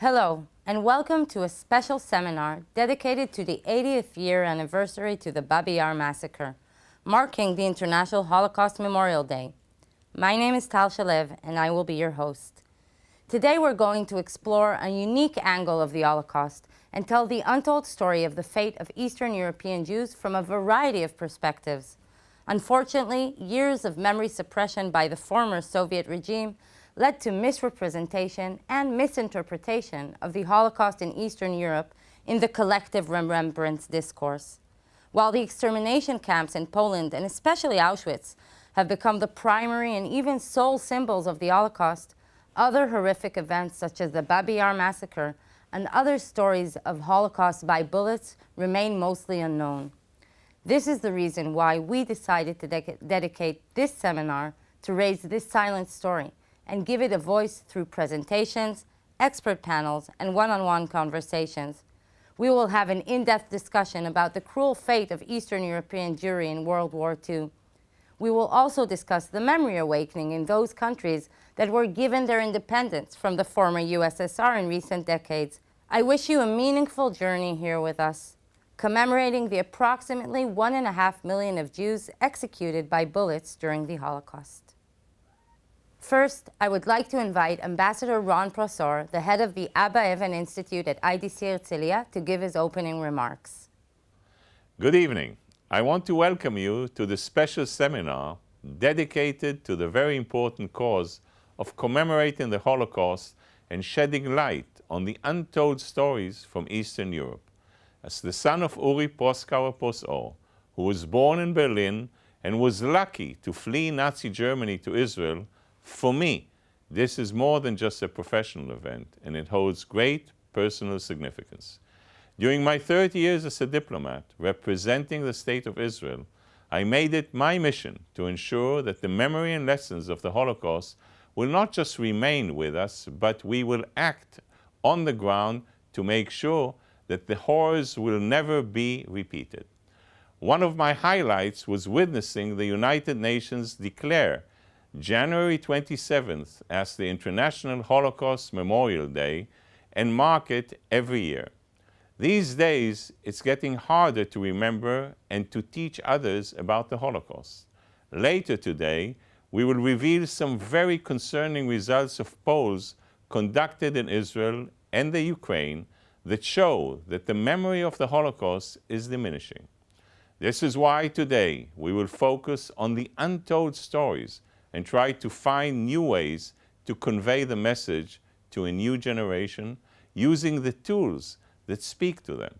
Hello, and welcome to a special seminar dedicated to the 80th year anniversary to the Babyn Yar Massacre, marking the International Holocaust Memorial Day. My name is Tal Shalev, and I will be your host. Today we're going to explore a unique angle of the Holocaust and tell the untold story of the fate of Eastern European Jews from a variety of perspectives. Unfortunately, years of memory suppression by the former Soviet regime led to misrepresentation and misinterpretation of the Holocaust in Eastern Europe in the collective remembrance discourse. While the extermination camps in Poland, and especially Auschwitz, have become the primary and even sole symbols of the Holocaust, other horrific events such as the Babyn Yar Massacre and other stories of Holocaust by bullets remain mostly unknown. This is the reason why we decided to dedicate this seminar to raise this silent story and give it a voice through presentations, expert panels, and one-on-one conversations. We will have an in-depth discussion about the cruel fate of Eastern European Jewry in World War II. We will also discuss the memory awakening in those countries that were given their independence from the former USSR in recent decades. I wish you a meaningful journey here with us, commemorating the approximately 1.5 million of Jews executed by bullets during the Holocaust. First, I would like to invite Ambassador Ron Prosor, the head of the Abba Evan Institute at IDC Herzliya, to give his opening remarks. Good evening. I want to welcome you to the special seminar dedicated to the very important cause of commemorating the Holocaust and shedding light on the untold stories from Eastern Europe. As the son of Uri Proskauer Prosor, who was born in Berlin and was lucky to flee Nazi Germany to Israel, for me, this is more than just a professional event, and it holds great personal significance. During my 30 years as a diplomat representing the State of Israel, I made it my mission to ensure that the memory and lessons of the Holocaust will not just remain with us, but we will act on the ground to make sure that the horrors will never be repeated. One of my highlights was witnessing the United Nations declare January 27th as the International Holocaust Memorial Day and mark it every year. These days, it's getting harder to remember and to teach others about the Holocaust. Later today, we will reveal some very concerning results of polls conducted in Israel and the Ukraine that show that the memory of the Holocaust is diminishing. This is why today we will focus on the untold stories and try to find new ways to convey the message to a new generation using the tools that speak to them.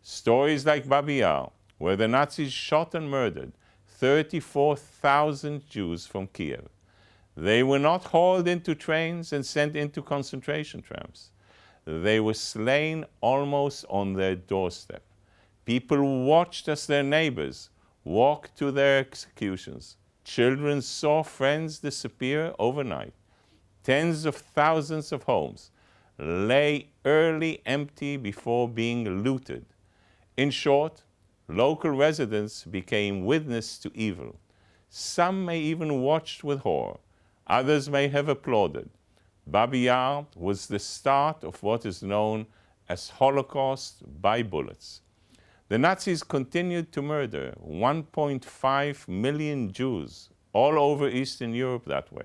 Stories like Babyn Yar, where the Nazis shot and murdered 34,000 Jews from Kyiv. They were not hauled into trains and sent into concentration camps. They were slain almost on their doorstep. People watched as their neighbors walked to their executions. Children saw friends disappear overnight. Tens of thousands of homes lay early empty before being looted. In short, local residents became witness to evil. Some may even watched with horror. Others may have applauded. Babyn Yar was the start of what is known as Holocaust by bullets. The Nazis continued to murder 1.5 million Jews all over Eastern Europe that way.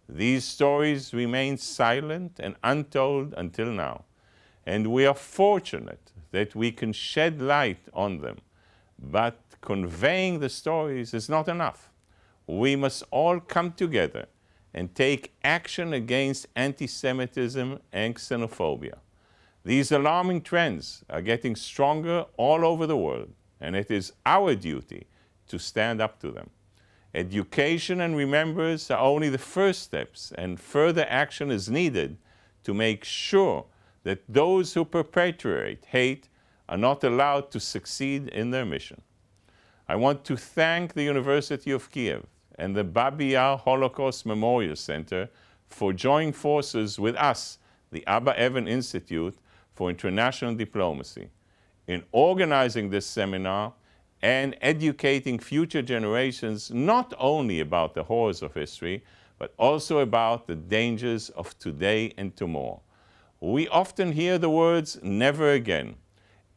These stories remain silent and untold until now, and we are fortunate that we can shed light on them. But conveying the stories is not enough. We must all come together and take action against anti-Semitism and xenophobia. These alarming trends are getting stronger all over the world, and it is our duty to stand up to them. Education and remembrance are only the first steps, and further action is needed to make sure that those who perpetuate hate are not allowed to succeed in their mission. I want to thank the University of Kiev and the Babyn Yar Holocaust Memorial Center for joining forces with us, the Abba Evan Institute for International Diplomacy, in organizing this seminar and educating future generations not only about the horrors of history, but also about the dangers of today and tomorrow. We often hear the words, never again.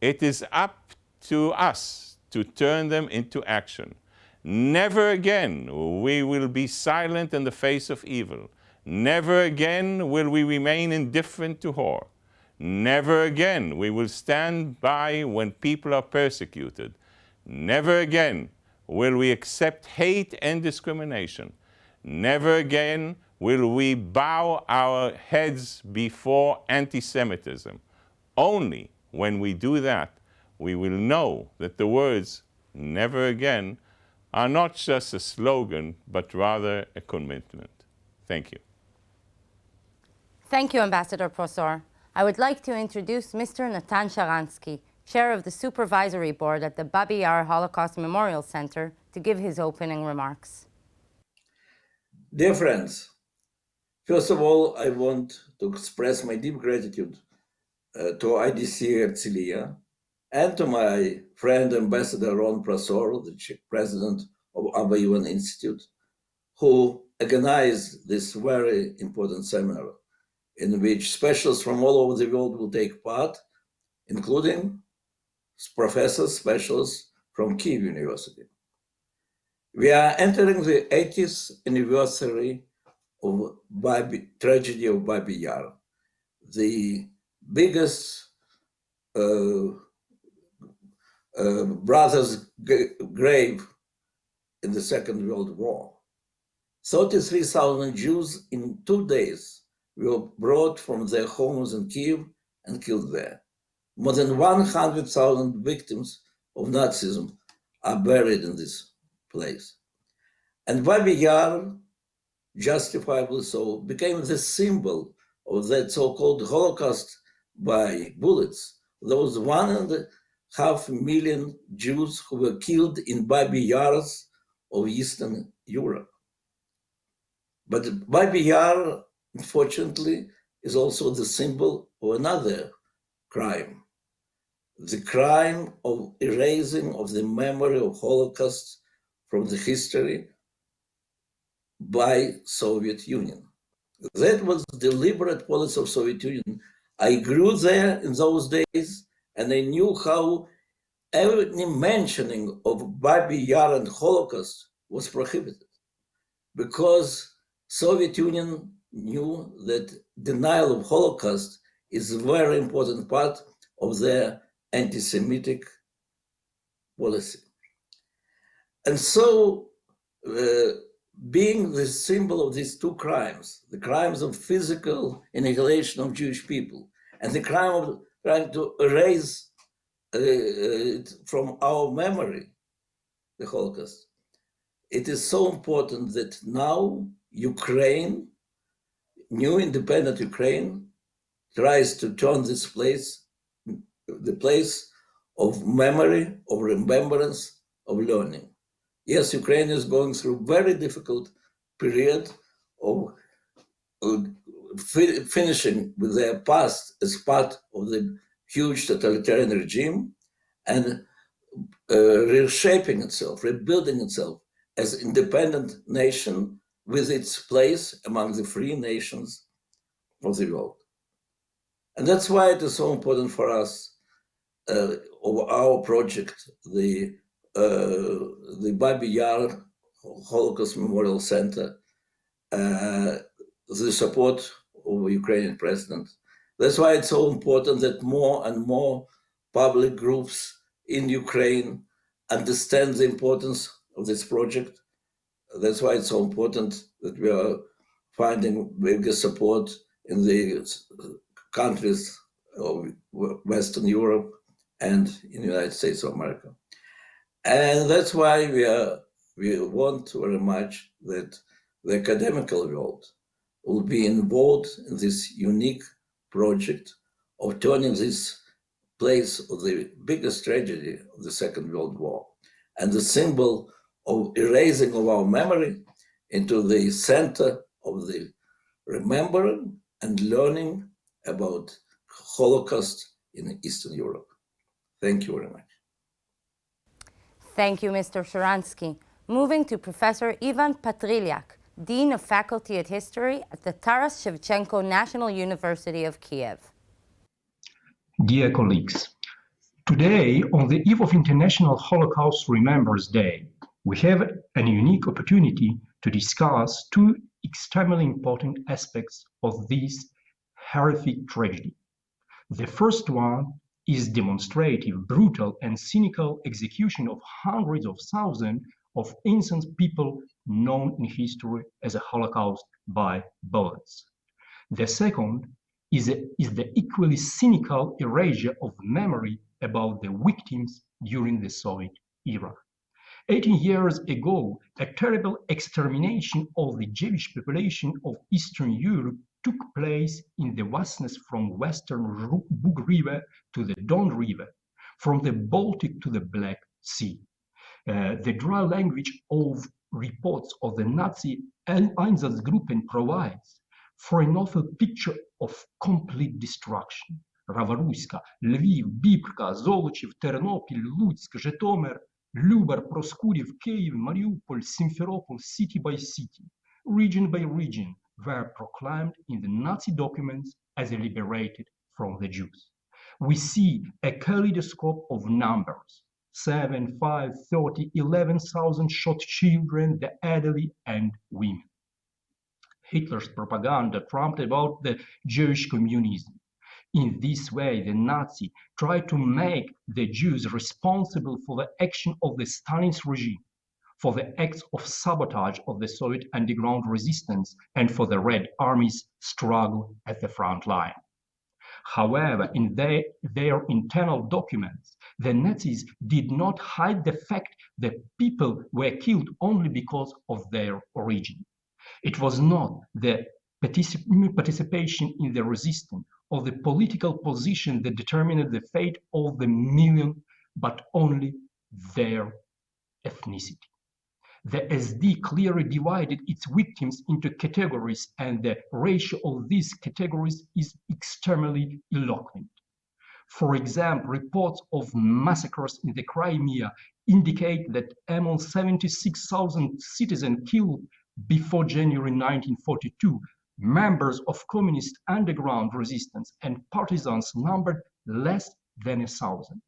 It is up to us to turn them into action. Never again we will be silent in the face of evil. Never again will we remain indifferent to horror. Never again we will stand by when people are persecuted. Never again will we accept hate and discrimination. Never again will we bow our heads before anti-Semitism. Only when we do that, we will know that the words, never again, are not just a slogan, but rather a commitment. Thank you. Thank you, Ambassador Prosor. I would like to introduce Mr. Natan Sharansky, Chair of the Supervisory Board at the Babyn Yar Holocaust Memorial Center, to give his opening remarks. Dear friends, first of all, I want to express my deep gratitude to IDC Herzliya and to my friend Ambassador Ron Prosor, the president of our UN Institute, who organized this very important seminar in which specialists from all over the world will take part, including professors, specialists from Kyiv University. We are entering the 80th anniversary of tragedy of Babyn Yar, the biggest brothers' grave in the Second World War. 33,000 Jews in 2 days were brought from their homes in Kyiv and killed there. More than 100,000 victims of Nazism are buried in this place. And Babyn Yar, justifiably so, became the symbol of that so-called Holocaust by bullets, those 1.5 million Jews who were killed in Babyn Yars of Eastern Europe. But Babyn Yar, unfortunately, is also the symbol of another crime, the crime of erasing of the memory of Holocaust from the history by Soviet Union. That was deliberate policy of Soviet Union. I grew there in those days, and I knew how any mentioning of Babyn Yar and Holocaust was prohibited, because Soviet Union knew that denial of Holocaust is a very important part of their anti-Semitic policy. And so, being the symbol of these two crimes, the crimes of physical annihilation of Jewish people and the crime of trying to erase from our memory the Holocaust, it is so important that now Ukraine, new independent Ukraine, tries to turn this place, the place of memory, of remembrance, of learning. Yes, Ukraine is going through a very difficult period of finishing with their past as part of the huge totalitarian regime and reshaping itself, rebuilding itself as an independent nation with its place among the free nations of the world. And that's why it is so important for us, of our project, the Babyn Yar Holocaust Memorial Center, the support of the Ukrainian president. That's why it's so important that more and more public groups in Ukraine understand the importance of this project. That's why it's so important that we are finding bigger support in the countries of Western Europe and in the United States of America. And that's why we want very much that the academical world will be involved in this unique project of turning this place of the biggest tragedy of the Second World War and the symbol of erasing of our memory into the center of the remembering and learning about Holocaust in Eastern Europe. Thank you very much. Thank you, Mr. Sharansky. Moving to Professor Ivan Patrylyak, Dean of Faculty of History at the Taras Shevchenko National University of Kiev. Dear colleagues, today, on the eve of International Holocaust Remembrance Day, we have an unique opportunity to discuss two extremely important aspects of this horrific tragedy. The first one is demonstrative, brutal, and cynical execution of hundreds of thousands of innocent people known in history as a Holocaust by bullets. The second is the equally cynical erasure of memory about the victims during the Soviet era. 18 years ago, a terrible extermination of the Jewish population of Eastern Europe took place in the vastness from western Bug River to the Don River, from the Baltic to the Black Sea. The dry language of reports of the Nazi Einsatzgruppen provides for an awful picture of complete destruction. Ravaruська, Lviv, Bibka, Zolochiv, Ternopil, Lutsk, Zhytomyr, Lyubar, Proskuriv, Kyiv, Mariupol, Simferopol, city by city, region by region, were proclaimed in the Nazi documents as liberated from the Jews. We see a kaleidoscope of numbers: 7, 5, 30, 11,000 shot children, the elderly, and women. Hitler's propaganda trumped about the Jewish communism. In this way, the Nazi tried to make the Jews responsible for the action of the Stalin's regime, for the acts of sabotage of the Soviet underground resistance, and for the Red Army's struggle at the front line. However, in their internal documents, the Nazis did not hide the fact that people were killed only because of their origin. It was not the participation in the resistance or the political position that determined the fate of the million, but only their ethnicity. The SD clearly divided its victims into categories, and the ratio of these categories is extremely eloquent. For example, reports of massacres in the Crimea indicate that among 76,000 citizens killed before January 1942, members of communist underground resistance and partisans numbered less than 1,000.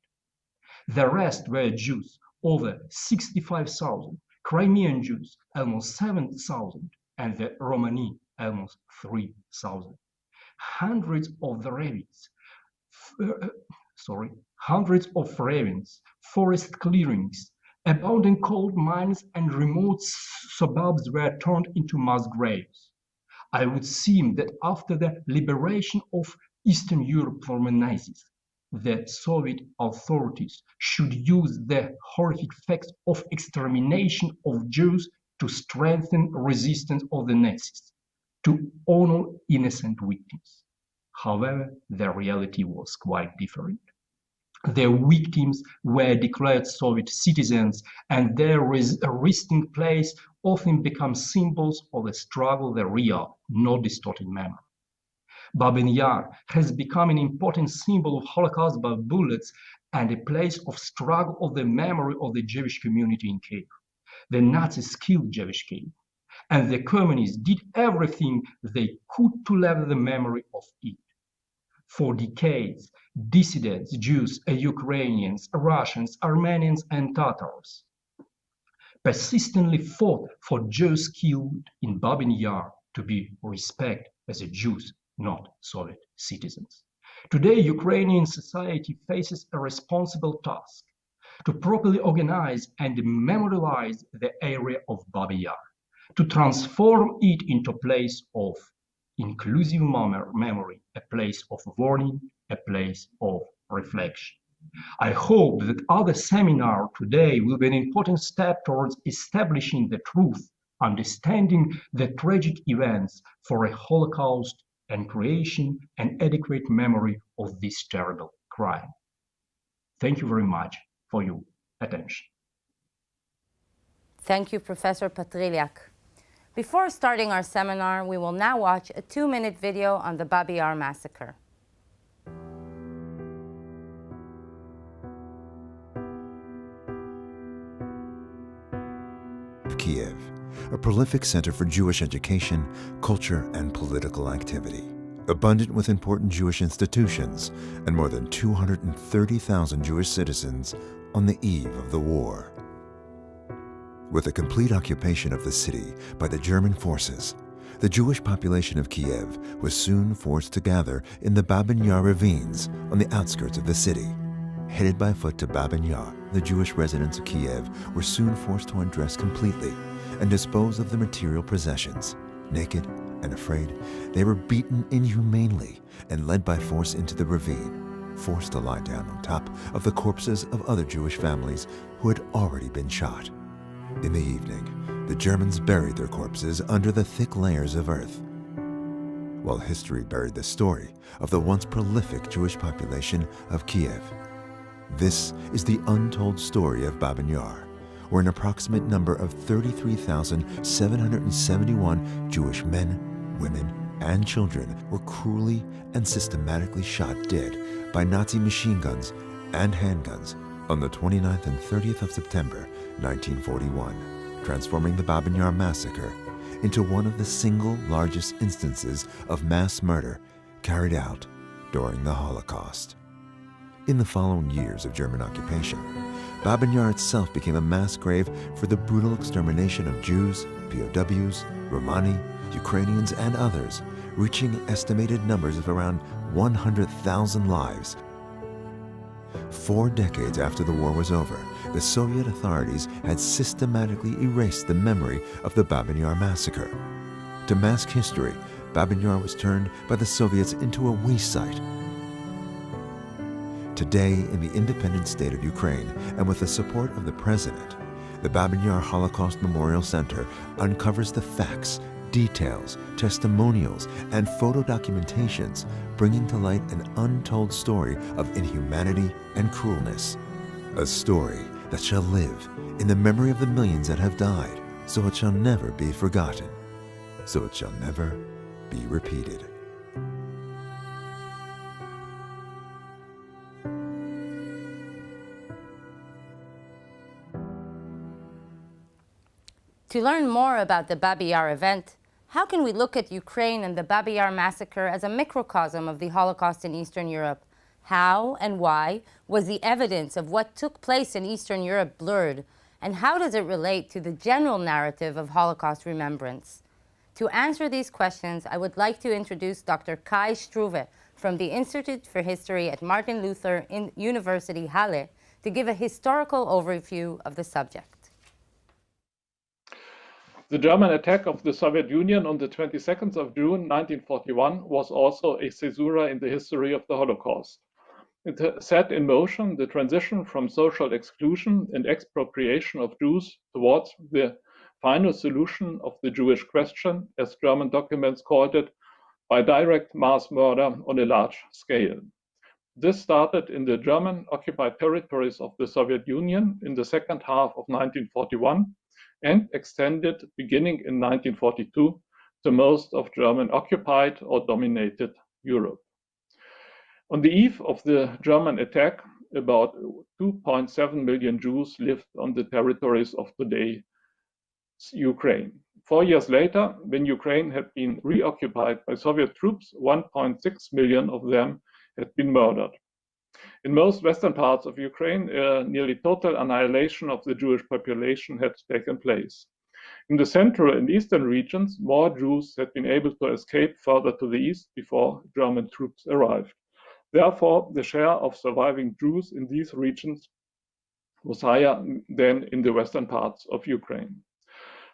The rest were Jews, over 65,000, Crimean Jews, almost 7,000, and the Romani, almost 3,000. Hundreds of ravines, forest clearings, abundant coal mines, and remote suburbs were turned into mass graves. I would seem that after the liberation of Eastern Europe from the Nazis, the Soviet authorities should use the horrific facts of extermination of Jews to strengthen resistance of the Nazis, to honor innocent victims. However, the reality was quite different. Their victims were declared Soviet citizens, and their resting place often becomes symbols of the struggle, the real, not distorted memory. Babyn Yar has become an important symbol of Holocaust by bullets and a place of struggle of the memory of the Jewish community in Kyiv. The Nazis killed Jewish Kyiv, and the communists did everything they could to level the memory of it. For decades, dissidents, Jews, Ukrainians, Russians, Armenians, and Tatars persistently fought for Jews killed in Babyn Yar to be respected as Jews, not Soviet citizens. Today, Ukrainian society faces a responsible task to properly organize and memorialize the area of Babyn Yar, to transform it into a place of inclusive memory, a place of warning, a place of reflection. I hope that our seminar today will be an important step towards establishing the truth, understanding the tragic events for a Holocaust, and creation an adequate memory of this terrible crime. Thank you very much for your attention. Thank you, Professor Patriliak. Before starting our seminar, we will now watch a 2-minute video on the Babyn Yar Massacre. Kyiv, a prolific center for Jewish education, culture, and political activity. abundant with important Jewish institutions and more than 230,000 Jewish citizens on the eve of the war. With the complete occupation of the city by the German forces, the Jewish population of Kiev was soon forced to gather in the Babyn Yar ravines on the outskirts of the city. Headed by foot to Babyn Yar, the Jewish residents of Kiev were soon forced to undress completely and dispose of their material possessions. Naked and afraid, they were beaten inhumanely and led by force into the ravine, forced to lie down on top of the corpses of other Jewish families who had already been shot. In the evening, the Germans buried their corpses under the thick layers of earth, while history buried the story of the once prolific Jewish population of Kiev. This is the untold story of Babyn Yar, where an approximate number of 33,771 Jewish men, women, and children were cruelly and systematically shot dead by Nazi machine guns and handguns on the 29th and 30th of September 1941, transforming the Babyn Yar Massacre into one of the single largest instances of mass murder carried out during the Holocaust. In the following years of German occupation, Babyn Yar itself became a mass grave for the brutal extermination of Jews, POWs, Romani, Ukrainians, and others, reaching estimated numbers of around 100,000 lives. 4 decades after the war was over, the Soviet authorities had systematically erased the memory of the Babyn Yar massacre. To mask history, Babyn Yar was turned by the Soviets into a waste site. Today, in the independent state of Ukraine, and with the support of the President, the Babyn Yar Holocaust Memorial Center uncovers the facts, details, testimonials, and photo documentations, bringing to light an untold story of inhumanity and cruelness. A story that shall live in the memory of the millions that have died, so it shall never be forgotten, so it shall never be repeated. To learn more about the Babier Yar event, how can we look at Ukraine and the Babier Yar massacre as a microcosm of the Holocaust in Eastern Europe? How and why was the evidence of what took place in Eastern Europe blurred? And how does it relate to the general narrative of Holocaust remembrance? To answer these questions, I would like to introduce Dr. Kai Struve from the Institute for History at Martin Luther University Halle to give a historical overview of the subject. The German attack of the Soviet Union on the 22nd of June 1941 was also a caesura in the history of the Holocaust. It set in motion the transition from social exclusion and expropriation of Jews towards the final solution of the Jewish question, as German documents called it, by direct mass murder on a large scale. This started in the German-occupied territories of the Soviet Union in the second half of 1941 and extended beginning in 1942 to most of German-occupied or dominated Europe. On the eve of the German attack, about 2.7 million Jews lived on the territories of today's Ukraine. 4 years later, when Ukraine had been reoccupied by Soviet troops, 1.6 million of them had been murdered. In most western parts of Ukraine, nearly total annihilation of the Jewish population had taken place. In the central and eastern regions, more Jews had been able to escape further to the east before German troops arrived. Therefore, the share of surviving Jews in these regions was higher than in the western parts of Ukraine.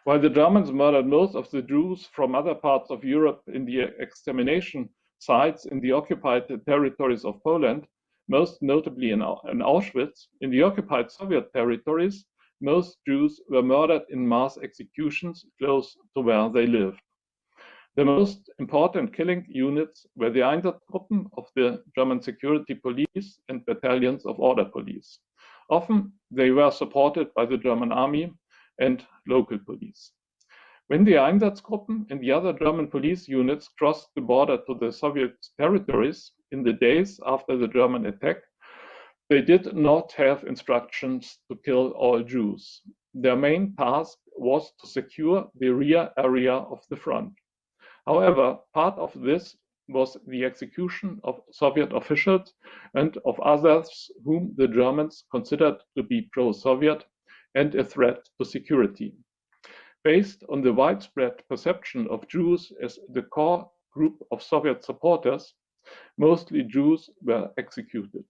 While the Germans murdered most of the Jews from other parts of Europe in the extermination sites in the occupied territories of Poland, most notably in Auschwitz, in the occupied Soviet territories, most Jews were murdered in mass executions close to where they lived. The most important killing units were the Einsatzgruppen of the German security police and battalions of order police. Often they were supported by the German army and local police. When the Einsatzgruppen and the other German police units crossed the border to the Soviet territories in the days after the German attack, they did not have instructions to kill all Jews. Their main task was to secure the rear area of the front. However, part of this was the execution of Soviet officials and of others whom the Germans considered to be pro-Soviet and a threat to security. Based on the widespread perception of Jews as the core group of Soviet supporters, mostly Jews were executed.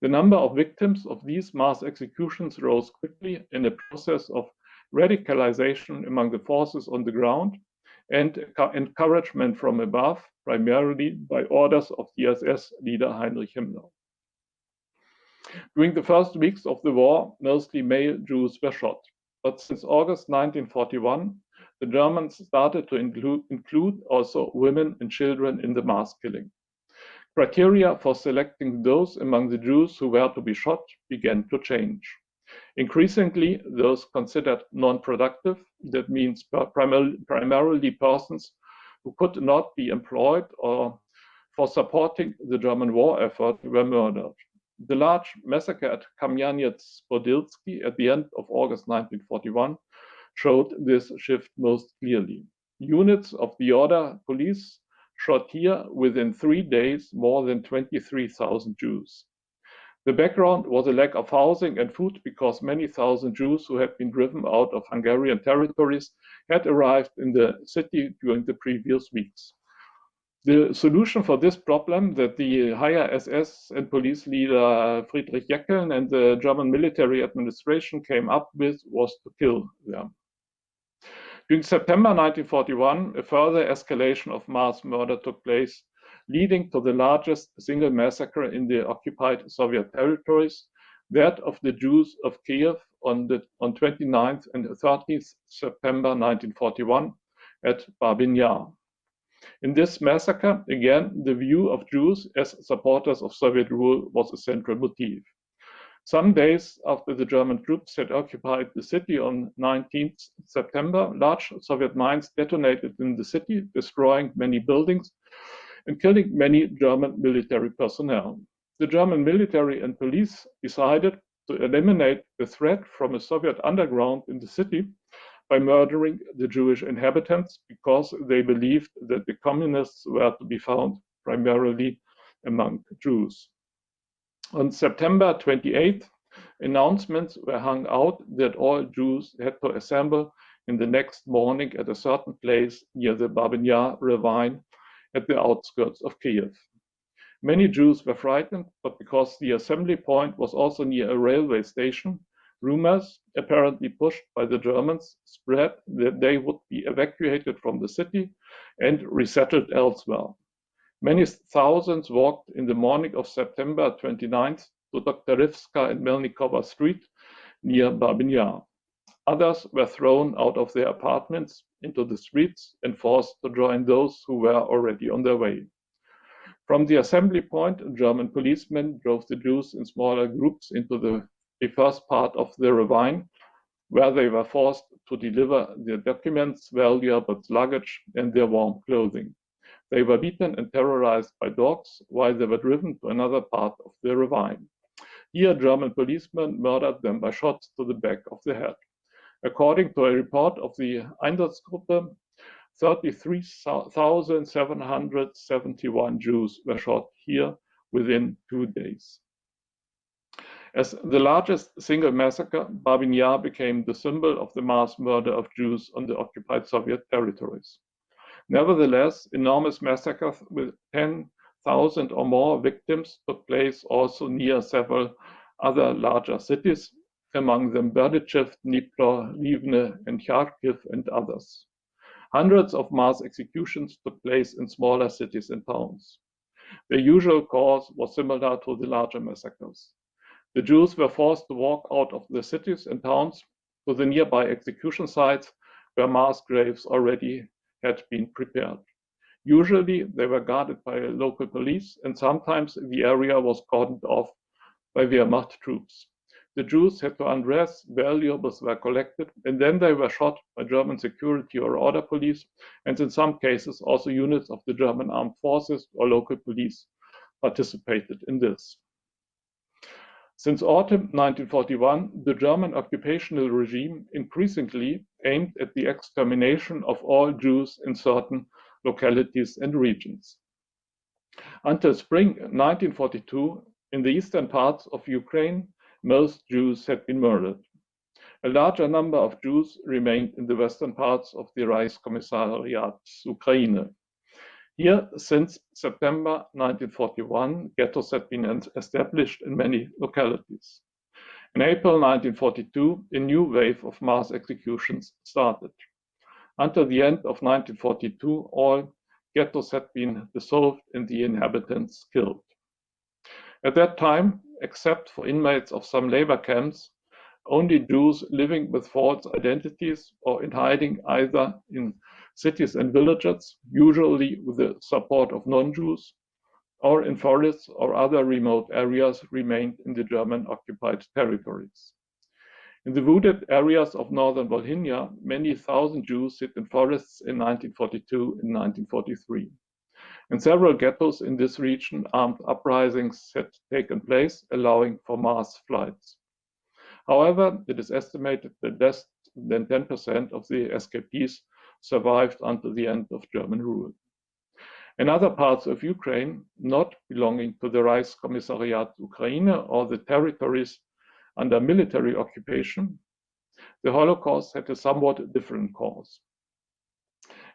The number of victims of these mass executions rose quickly in a process of radicalization among the forces on the ground and encouragement from above, primarily by orders of the SS leader Heinrich Himmler. During the first weeks of the war, mostly male Jews were shot. But since August 1941, the Germans started to include also women and children in the mass killing. Criteria for selecting those among the Jews who were to be shot began to change. Increasingly, those considered non-productive, that means primarily persons who could not be employed or for supporting the German war effort, were murdered. The large massacre at Kamianets-Podilsky at the end of August 1941 showed this shift most clearly. Units of the Order police shot here within 3 days more than 23,000 Jews. The background was a lack of housing and food because many thousand Jews who had been driven out of Hungarian territories had arrived in the city during the previous weeks. The solution for this problem that the higher SS and police leader Friedrich Jeckeln and the German military administration came up with was to kill them. During September 1941, a further escalation of mass murder took place, leading to the largest single massacre in the occupied Soviet territories, that of the Jews of Kiev on 29th and 30th September 1941 at Babyn Yar. In this massacre, again, the view of Jews as supporters of Soviet rule was a central motif. Some days after the German troops had occupied the city on 19th September, large Soviet mines detonated in the city, destroying many buildings and killing many German military personnel. The German military and police decided to eliminate the threat from a Soviet underground in the city by murdering the Jewish inhabitants because they believed that the communists were to be found primarily among Jews. On September 28th, announcements were hung out that all Jews had to assemble in the next morning at a certain place near the Babyn Yar ravine at the outskirts of Kyiv. Many Jews were frightened, but because the assembly point was also near a railway station, rumors, apparently pushed by the Germans, spread that they would be evacuated from the city and resettled elsewhere. Many thousands walked in the morning of September 29th to Doktorivska and Melnikova Street near Babyn Yar. Others were thrown out of their apartments into the streets and forced to join those who were already on their way. From the assembly point, German policemen drove the Jews in smaller groups into the first part of the ravine, where they were forced to deliver their documents, valuables, luggage, and their warm clothing. They were beaten and terrorized by dogs while they were driven to another part of the ravine. Here, German policemen murdered them by shots to the back of the head. According to a report of the Einsatzgruppe, 33,771 Jews were shot here within 2 days. As the largest single massacre, Babyn Yar became the symbol of the mass murder of Jews on the occupied Soviet territories. Nevertheless, enormous massacres with 10,000 or more victims took place also near several other larger cities, among them Berdychev, Dnipro, Rivne, and Kharkiv, and others. Hundreds of mass executions took place in smaller cities and towns. The usual cause was similar to the larger massacres. The Jews were forced to walk out of the cities and towns to the nearby execution sites where mass graves already had been prepared. Usually, they were guarded by local police, and sometimes the area was cordoned off by Wehrmacht troops. The Jews had to undress, valuables were collected, and then they were shot by German security or order police, and in some cases also units of the German armed forces or local police participated in this. Since autumn 1941, the German occupational regime increasingly aimed at the extermination of all Jews in certain localities and regions. Until spring 1942, in the eastern parts of Ukraine, most Jews had been murdered. A larger number of Jews remained in the western parts of the Reichskommissariat Ukraine. Here, since September 1941, ghettos had been established in many localities. In April 1942, a new wave of mass executions started. Until the end of 1942, all ghettos had been dissolved and the inhabitants killed. At that time, except for inmates of some labor camps, only Jews living with false identities or in hiding either in cities and villages, usually with the support of non-Jews, or in forests or other remote areas remained in the German-occupied territories. In the wooded areas of northern Volhynia, many thousand Jews hid in forests in 1942 and 1943. In several ghettos in this region, armed uprisings had taken place, allowing for mass flights. However, it is estimated that less than 10% of the escapees survived until the end of German rule. In other parts of Ukraine, not belonging to the Reichskommissariat Ukraine or the territories under military occupation, the Holocaust had a somewhat different course.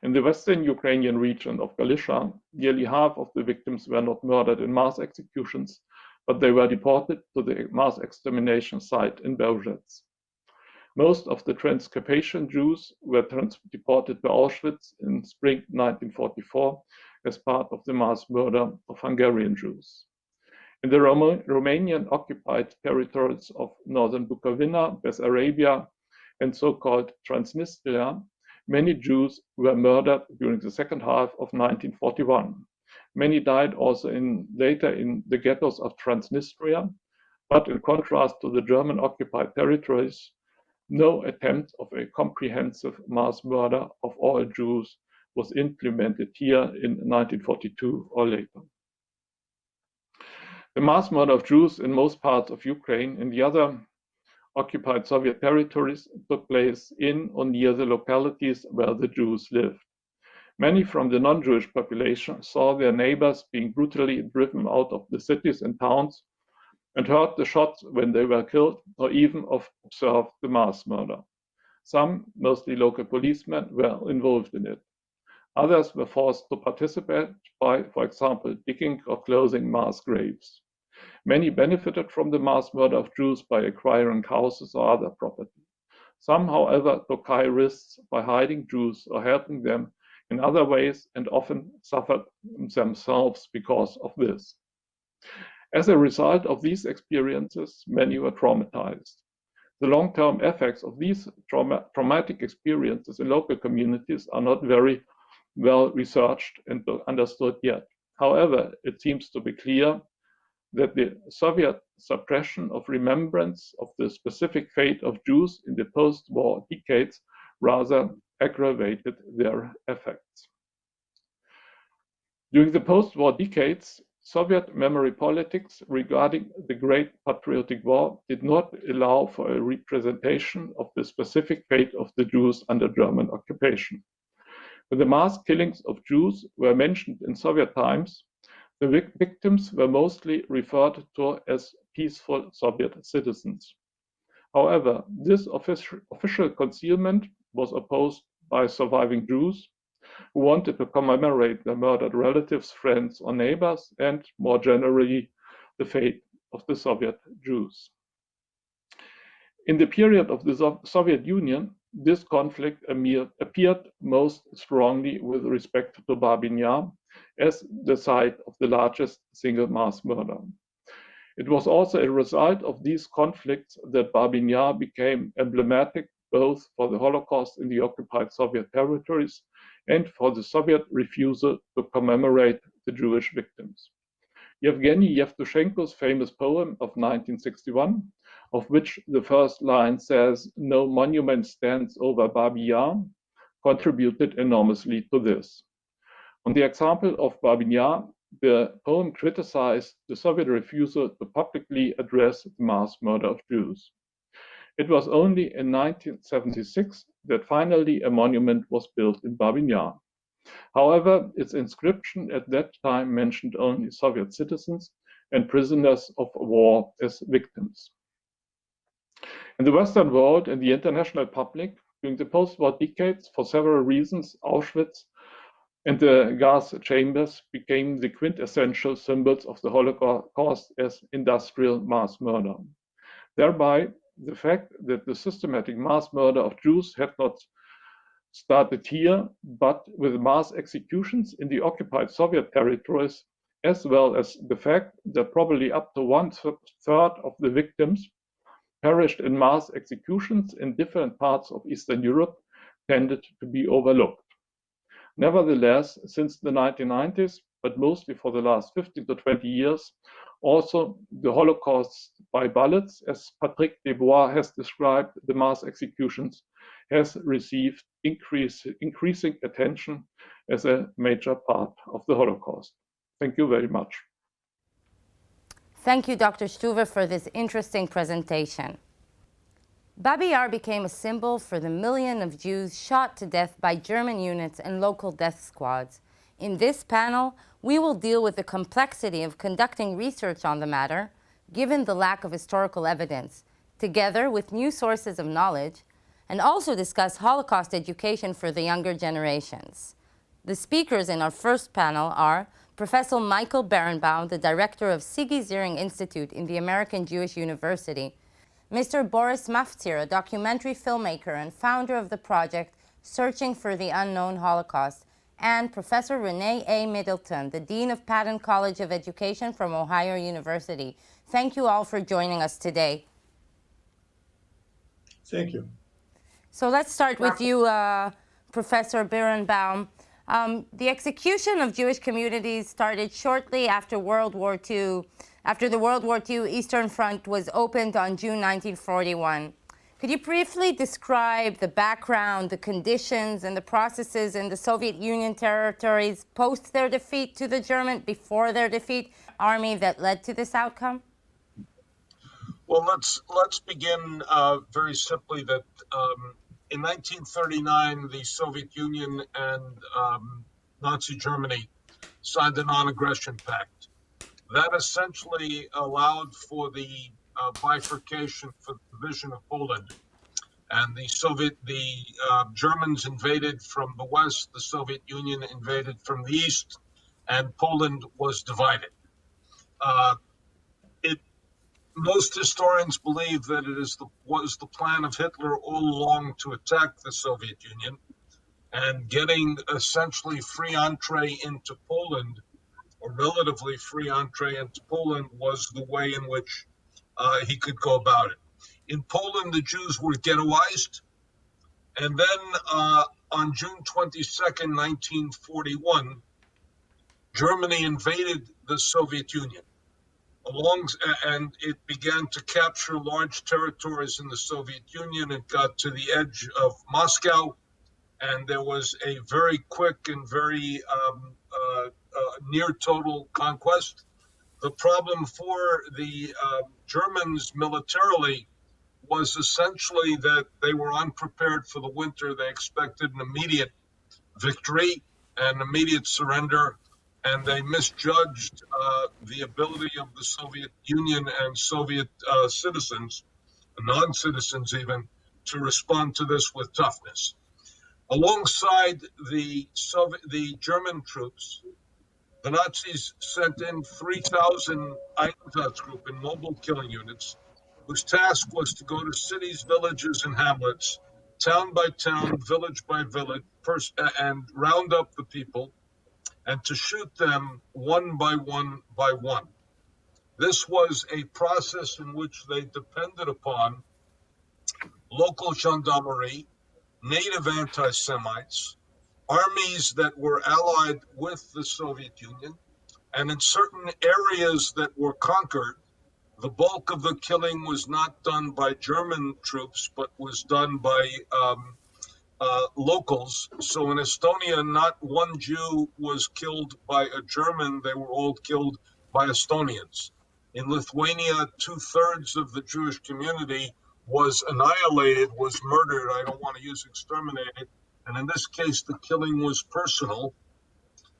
In the western Ukrainian region of Galicia, nearly half of the victims were not murdered in mass executions, but they were deported to the mass extermination site in Belzec. Most of the Transcarpathian Jews were deported to Auschwitz in spring 1944 as part of the mass murder of Hungarian Jews. In the Romanian occupied territories of northern Bukovina, Bessarabia, and so-called Transnistria, many Jews were murdered during the second half of 1941. Many died also later in the ghettos of Transnistria, but in contrast to the German-occupied territories, no attempt of a comprehensive mass murder of all Jews was implemented here in 1942 or later. The mass murder of Jews in most parts of Ukraine and the other occupied Soviet territories took place in or near the localities where the Jews lived. Many from the non-Jewish population saw their neighbors being brutally driven out of the cities and towns and heard the shots when they were killed or even observed the mass murder. Some, mostly local policemen, were involved in it. Others were forced to participate by, for example, digging or closing mass graves. Many benefited from the mass murder of Jews by acquiring houses or other property. Some, however, took high risks by hiding Jews or helping them in other ways and often suffered themselves because of this. As a result of these experiences, many were traumatized. The long-term effects of these traumatic experiences in local communities are not very well researched and understood yet. However, it seems to be clear that the Soviet suppression of remembrance of the specific fate of Jews in the post-war decades rather aggravated their effects. During the post-war decades, Soviet memory politics regarding the Great Patriotic War did not allow for a representation of the specific fate of the Jews under German occupation. When the mass killings of Jews were mentioned in Soviet times, the victims were mostly referred to as peaceful Soviet citizens. However, this official concealment was opposed by surviving Jews who wanted to commemorate their murdered relatives, friends, or neighbors, and more generally, the fate of the Soviet Jews. In the period of the Soviet Union, this conflict appeared most strongly with respect to Babyn Yar as the site of the largest single mass murder. It was also a result of these conflicts that Babyn Yar became emblematic both for the Holocaust in the occupied Soviet territories and for the Soviet refusal to commemorate the Jewish victims. Yevgeny Yevtushenko's famous poem of 1961, of which the first line says, "No monument stands over Babyn Yar," contributed enormously to this. On the example of Babyn Yar, the poem criticized the Soviet refusal to publicly address the mass murder of Jews. It was only in 1976 that finally a monument was built in Babyn Yar. However, its inscription at that time mentioned only Soviet citizens and prisoners of war as victims. In the Western world and the international public, during the post-war decades, for several reasons, Auschwitz and the gas chambers became the quintessential symbols of the Holocaust as industrial mass murder. Thereby, the fact that the systematic mass murder of Jews had not started here, but with mass executions in the occupied Soviet territories, as well as the fact that probably up to 1/3 of the victims perished in mass executions in different parts of Eastern Europe, tended to be overlooked. Nevertheless, since the 1990s, but mostly for the last 15 to 20 years, also the Holocaust by bullets, as Patrick Desbois has described the mass executions, has received increasing attention as a major part of the Holocaust. Thank you very much. Thank you, Dr. Stuver, for this interesting presentation. Babier became a symbol for the million of Jews shot to death by German units and local death squads. In this panel, we will deal with the complexity of conducting research on the matter, given the lack of historical evidence, together with new sources of knowledge, and also discuss Holocaust education for the younger generations. The speakers in our first panel are Professor Michael Berenbaum, the director of Sigi Ziering Institute in the American Jewish University, Mr. Boris Maftir, a documentary filmmaker and founder of the project Searching for the Unknown Holocaust, and Professor Renee A. Middleton, the Dean of Patton College of Education from Ohio University. Thank you all for joining us today. Thank you. So let's start with you, Professor Berenbaum. The execution of Jewish communities started shortly after World War II. After the World War II Eastern Front was opened on June 1941. Could you briefly describe the background, the conditions, and the processes in the Soviet Union territories post their defeat to the German, before their defeat, army that led to this outcome? Well, let's begin very simply that in 1939, the Soviet Union and Nazi Germany signed a non-aggression pact. That essentially allowed for the bifurcation, for the division of Poland. And the Germans invaded from the west, the Soviet Union invaded from the east, and Poland was divided. Most historians believe that it was the plan of Hitler all along to attack the Soviet Union, and getting essentially free entree into Poland, a relatively free entree into Poland, was the way in which he could go about it. In Poland, the Jews were ghettoized, and then on June 22nd, 1941, Germany invaded the Soviet Union, and it began to capture large territories in the Soviet Union. It got to the edge of Moscow, and there was a very quick and very near total conquest. The problem for the Germans militarily was essentially that they were unprepared for the winter. They expected an immediate victory and immediate surrender, and they misjudged the ability of the Soviet Union and Soviet citizens, non-citizens even, to respond to this with toughness. Alongside the German troops, the Nazis sent in 3,000 Einsatzgruppen, mobile killing units, whose task was to go to cities, villages, and hamlets, town by town, village by village, and round up the people, and to shoot them one by one by one. This was a process in which they depended upon local gendarmerie, native anti-Semites, armies that were allied with the Soviet Union, and in certain areas that were conquered, the bulk of the killing was not done by German troops, but was done by locals. So in Estonia, not one Jew was killed by a German, they were all killed by Estonians. In Lithuania, 2/3 of the Jewish community was annihilated, was murdered. I don't want to use exterminated, And in this case, the killing was personal.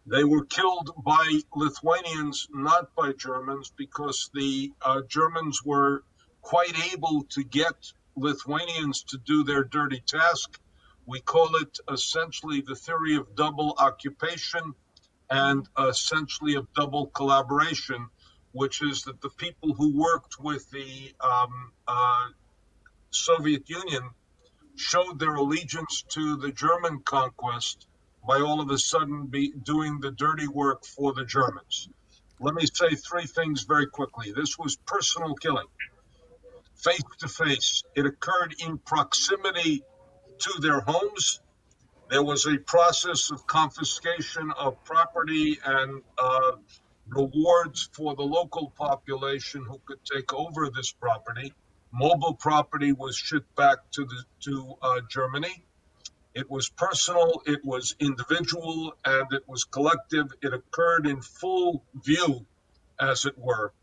They were killed by Lithuanians, not by Germans, because the Germans were quite able to get Lithuanians to do their dirty task. We call it essentially the theory of double occupation and essentially of double collaboration, which is that the people who worked with the Soviet Union showed their allegiance to the German conquest by all of a sudden be doing the dirty work for the Germans. Let me say three things very quickly. This was personal killing, face to face. It occurred in proximity to their homes. There was a process of confiscation of property and rewards for the local population who could take over this property. Mobile property was shipped back to Germany. It was personal, it was individual, and it was collective. It occurred in full view, as it were,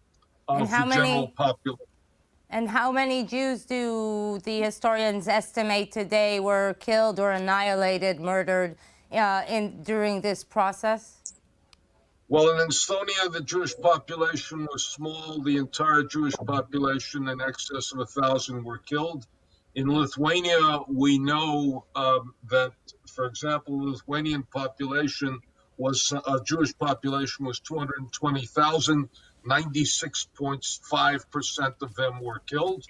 of the general population. And how many Jews do the historians estimate today were killed or annihilated, murdered during this process? Well, in Estonia, the Jewish population was small. The entire Jewish population, in excess of 1,000, were killed. In Lithuania, we know that, for example, the Lithuanian population Jewish population was 220,000. 96.5% of them were killed.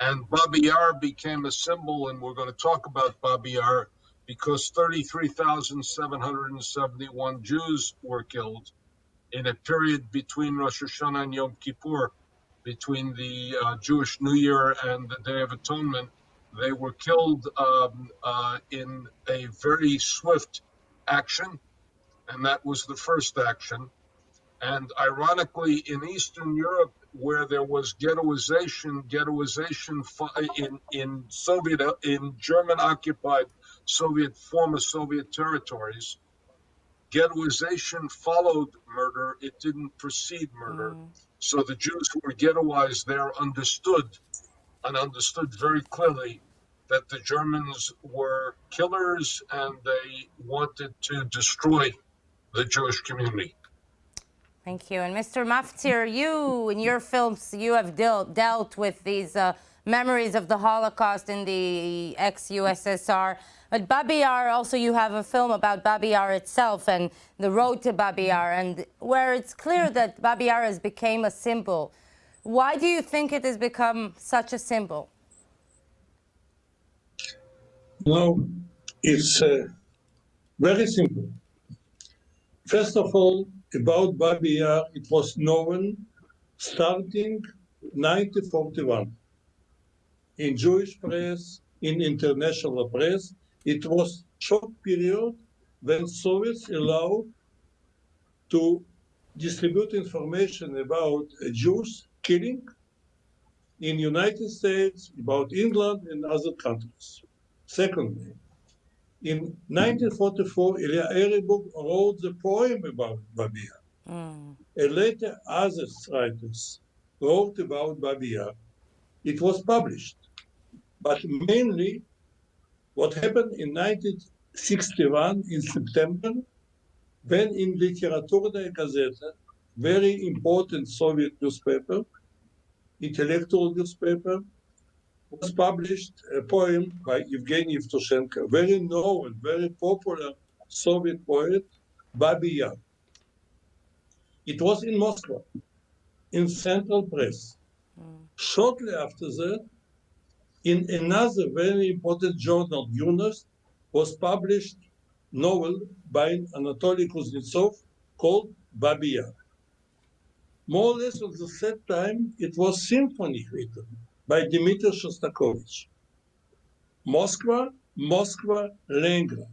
And Babier became a symbol, and we're going to talk about Babier because 33,771 Jews were killed in a period between Rosh Hashanah and Yom Kippur, between the Jewish New Year and the Day of Atonement. They were killed in a very swift action, and that was the first action. And ironically, in Eastern Europe, where there was ghettoization in German-occupied former Soviet territories, ghettoization followed murder. It didn't precede murder. So the Jews who were ghettoized there understood very clearly that the Germans were killers and they wanted to destroy the Jewish community. Thank you. And Mr. Maftir, you, in your films, you have dealt with these memories of the Holocaust in the ex-USSR. But Babier, also you have a film about Babier itself and the road to Babier, and where it's clear that Babier has become a symbol. Why do you think it has become such a symbol? No, it's very simple. First of all, about Babier, it was known starting 1941 in Jewish press, in international press. It was short period when Soviets allowed to distribute information about Jews killing in United States, about England and other countries. Secondly, in 1944, Ilya Eribuk wrote the poem about Babier. And later, other writers wrote about Babier. It was published. But mainly, what happened in 1961 in September, when in Literaturная Gazeta, very important Soviet newspaper, intellectual newspaper, was published a poem by Evgeny Yevtushenko, very known, very popular Soviet poet, Babyn Yar. It was in Moscow, in Central Press. Shortly after that, in another very important journal, Yunus, was published novel by Anatoly Kuznetsov called Babyn Yar. More or less at the same time, it was symphony written by Dmitry Shostakovich. Moskva, Leningrad.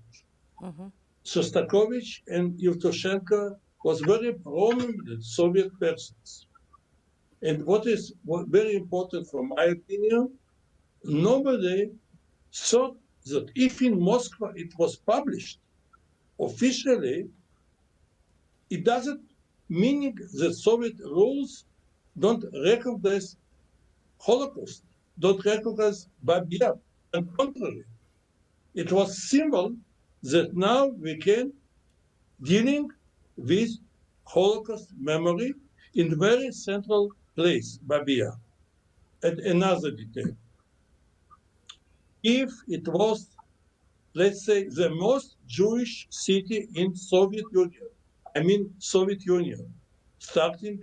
Shostakovich and Yevtushenko was very prominent Soviet persons. And what is very important from my opinion, nobody thought that if in Moscow it was published officially, it doesn't mean that Soviet rules don't recognize Holocaust, don't recognize Babier. On the contrary, It was symbol that now we can dealing with Holocaust memory in very central place, Babier. And another detail. If it was, let's say, the most Jewish city in Soviet Union, I mean Soviet Union, starting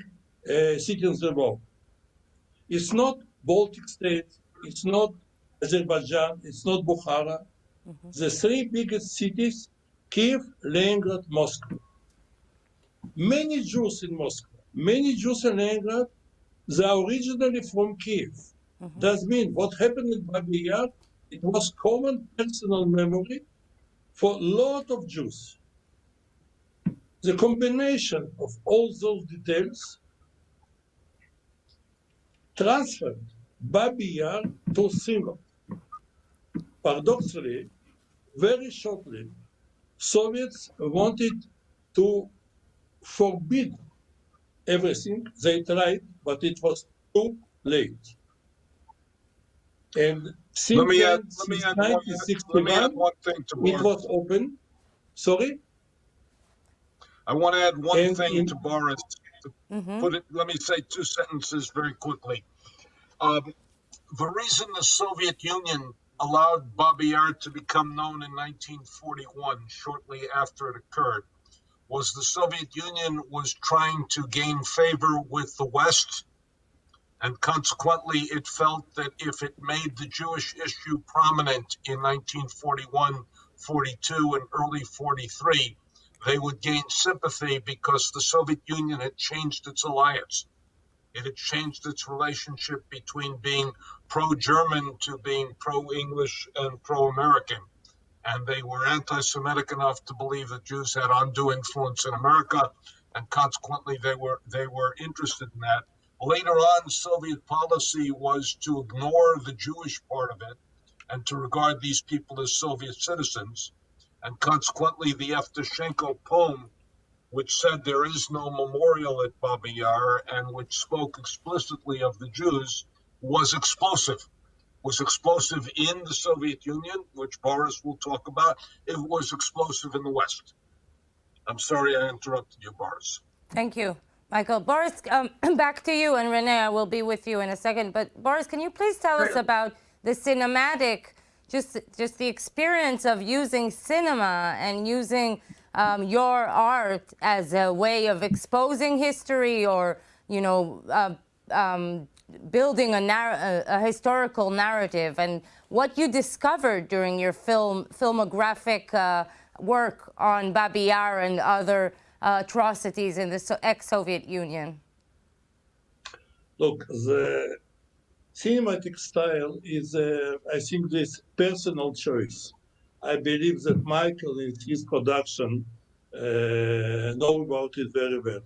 city in the war. It's not Baltic states, it's not Azerbaijan, it's not Bukhara. The three biggest cities, Kyiv, Leningrad, Moscow. Many Jews in Moscow, many Jews in Leningrad, they are originally from Kyiv. That means what happened in Babyn Yar, it was common personal memory for a lot of Jews. The combination of all those details transferred Babyn Yar to symbol. Paradoxically, very shortly, Soviets wanted to forbid everything. They tried, but it was too late. And since Let me then, add since one 1961, thing to it Boris. was open. Sorry? I want to add one And thing in- to Boris. Let me say two sentences very quickly. The reason the Soviet Union allowed Babiy Yar to become known in 1941, shortly after it occurred, was the Soviet Union was trying to gain favor with the West, and consequently it felt that if it made the Jewish issue prominent in 1941, 42, and early 43, they would gain sympathy because the Soviet Union had changed its alliance. It had changed its relationship between being pro-German to being pro-English and pro-American. And they were anti-Semitic enough to believe that Jews had undue influence in America, and consequently they were interested in that. Later on, Soviet policy was to ignore the Jewish part of it and to regard these people as Soviet citizens. And consequently, the Evtushenko poem, which said there is no memorial at Babiy Yar and which spoke explicitly of the Jews, was explosive in the Soviet Union, which Boris will talk about. It was explosive in the West. I'm sorry I interrupted you, Boris. Thank you, Michael. Boris, back to you, and Renee, I will be with you in a second. But Boris, can you please tell us about the cinematic, just the experience of using cinema and using your art as a way of exposing history, or building a historical narrative, and what you discovered during your filmographic work on Babiy Yar and other atrocities in the ex-Soviet Union? Look, the cinematic style is, I think, this personal choice. I believe that Michael in his production know about it very well.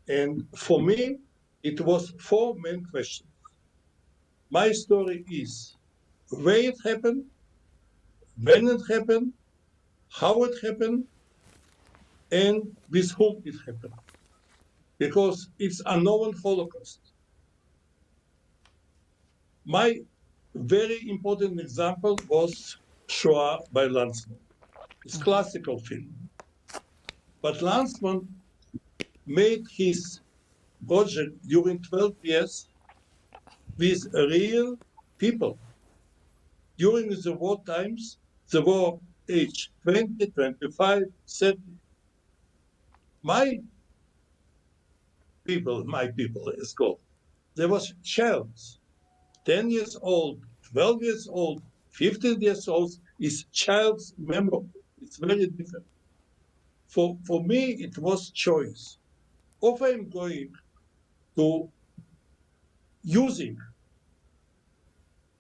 And for me, it was four main questions. My story is where it happened, when it happened, how it happened, and with whom it happened. Because it's a known Holocaust. My very important example was Shoah by Lanzmann. It's a classical film. But Lanzmann made his project during 12 years with real people. During the war times, they were age 20, 25, 30. My people, let's go. There was childs, 10 years old, 12 years old, 15 years old is child's memory. It's very different. For me, it was choice. If I'm going to using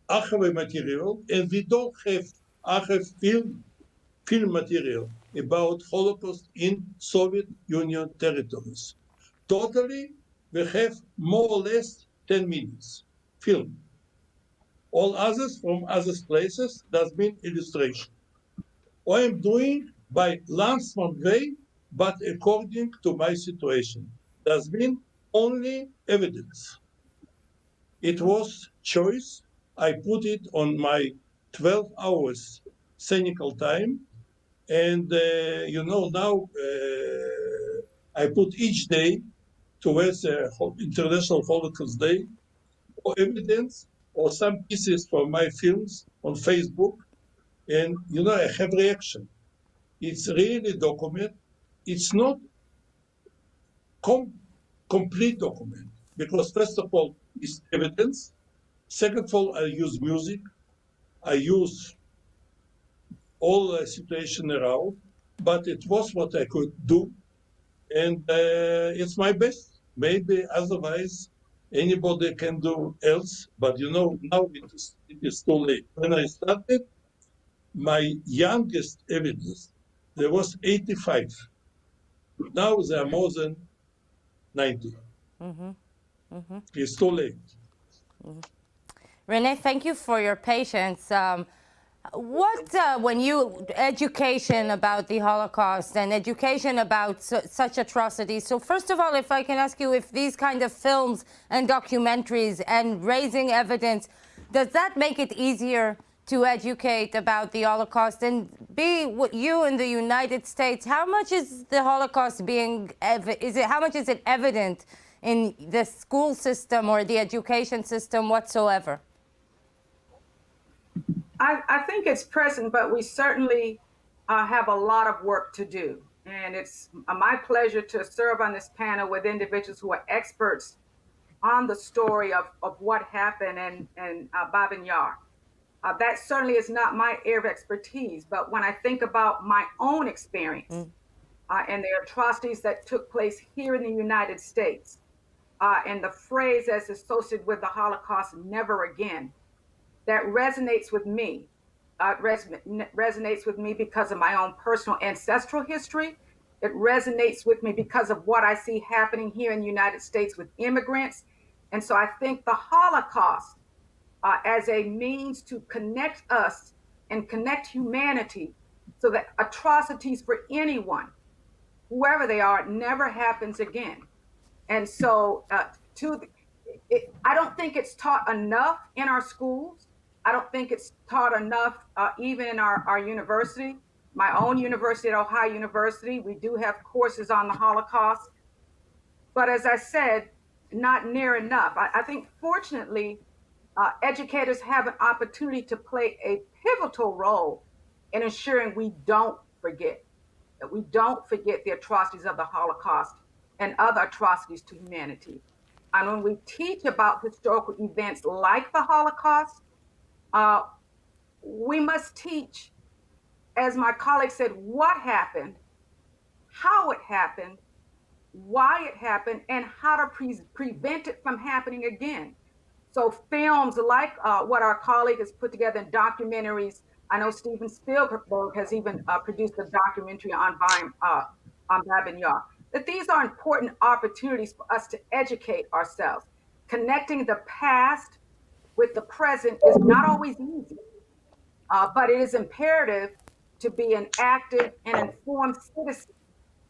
archive material, and we don't have archive film material about Holocaust in Soviet Union territories. Totally, we have more or less 10 minutes film. All others from other places, that's been illustration. What I'm doing by Lanzmann way, but according to my situation. That's been only evidence. It was choice. I put it on my 12 hours cynical time. And, now I put each day towards International Holocaust Day or evidence or some pieces from my films on Facebook. And, I have reaction. It's really document. It's not complete document because first of all, it's evidence. Second of all, I use music. I use all the situation around, but it was what I could do. And it's my best. Maybe otherwise anybody can do else, but now it is too late. When I started, my youngest evidence, there was 85. Now there are more than 90. It's too late. Renee, thank you for your patience. When education about the Holocaust and education about such atrocities. So first of all, if I can ask you if these kind of films and documentaries and raising evidence, does that make it easier to educate about the Holocaust? And you in the United States, how much is the Holocaust how much is it evident in the school system or the education system whatsoever? I think it's present, but we certainly have a lot of work to do. And it's my pleasure to serve on this panel with individuals who are experts on the story of what happened in Babyn Yar. That certainly is not my area of expertise, but when I think about my own experience and the atrocities that took place here in the United States, and the phrase that's associated with the Holocaust, never again, that resonates with me. Resonates with me because of my own personal ancestral history. It resonates with me because of what I see happening here in the United States with immigrants. And so I think the Holocaust as a means to connect us and connect humanity so that atrocities for anyone, whoever they are, never happens again. And so I don't think it's taught enough in our schools. I don't think it's taught enough even in our university. My own university at Ohio University, we do have courses on the Holocaust. But as I said, not near enough. I think fortunately, educators have an opportunity to play a pivotal role in ensuring we don't forget, that we don't forget the atrocities of the Holocaust and other atrocities to humanity. And when we teach about historical events like the Holocaust, we must teach, as my colleague said, what happened, how it happened, why it happened, and how to prevent it from happening again. So films like what our colleague has put together in documentaries. I know Steven Spielberg has even produced a documentary on Babyn Yar. That these are important opportunities for us to educate ourselves. Connecting the past with the present is not always easy, but it is imperative to be an active and informed citizen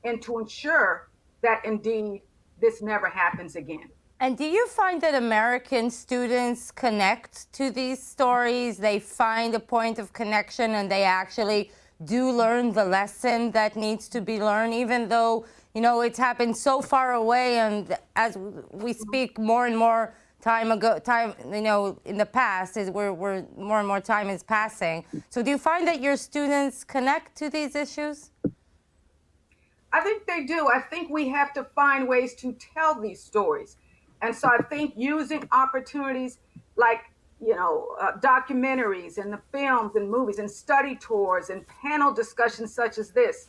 and to ensure that indeed this never happens again. And do you find that American students connect to these stories? They find a point of connection and they actually do learn the lesson that needs to be learned, even though, it's happened so far away, and as we speak more and more in the past, we're more and more time is passing. So do you find that your students connect to these issues? I think they do. I think we have to find ways to tell these stories. And so I think using opportunities like, documentaries and the films and movies and study tours and panel discussions such as this,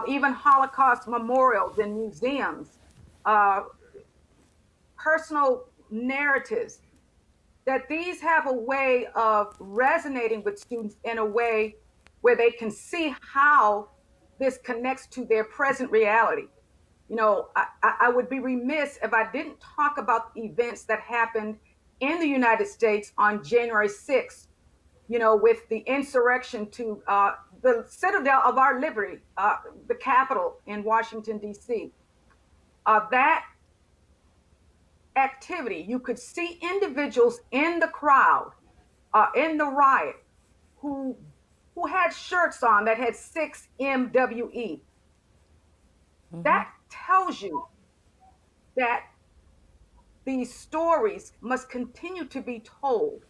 even Holocaust memorials and museums, personal narratives, that these have a way of resonating with students in a way where they can see how this connects to their present reality. I would be remiss if I didn't talk about events that happened in the United States on January 6th, with the insurrection to the citadel of our liberty, the Capitol in Washington, D.C. That activity, you could see individuals in the crowd, in the riot, who who had shirts on that had 6 MWE. That tells you that these stories must continue to be told.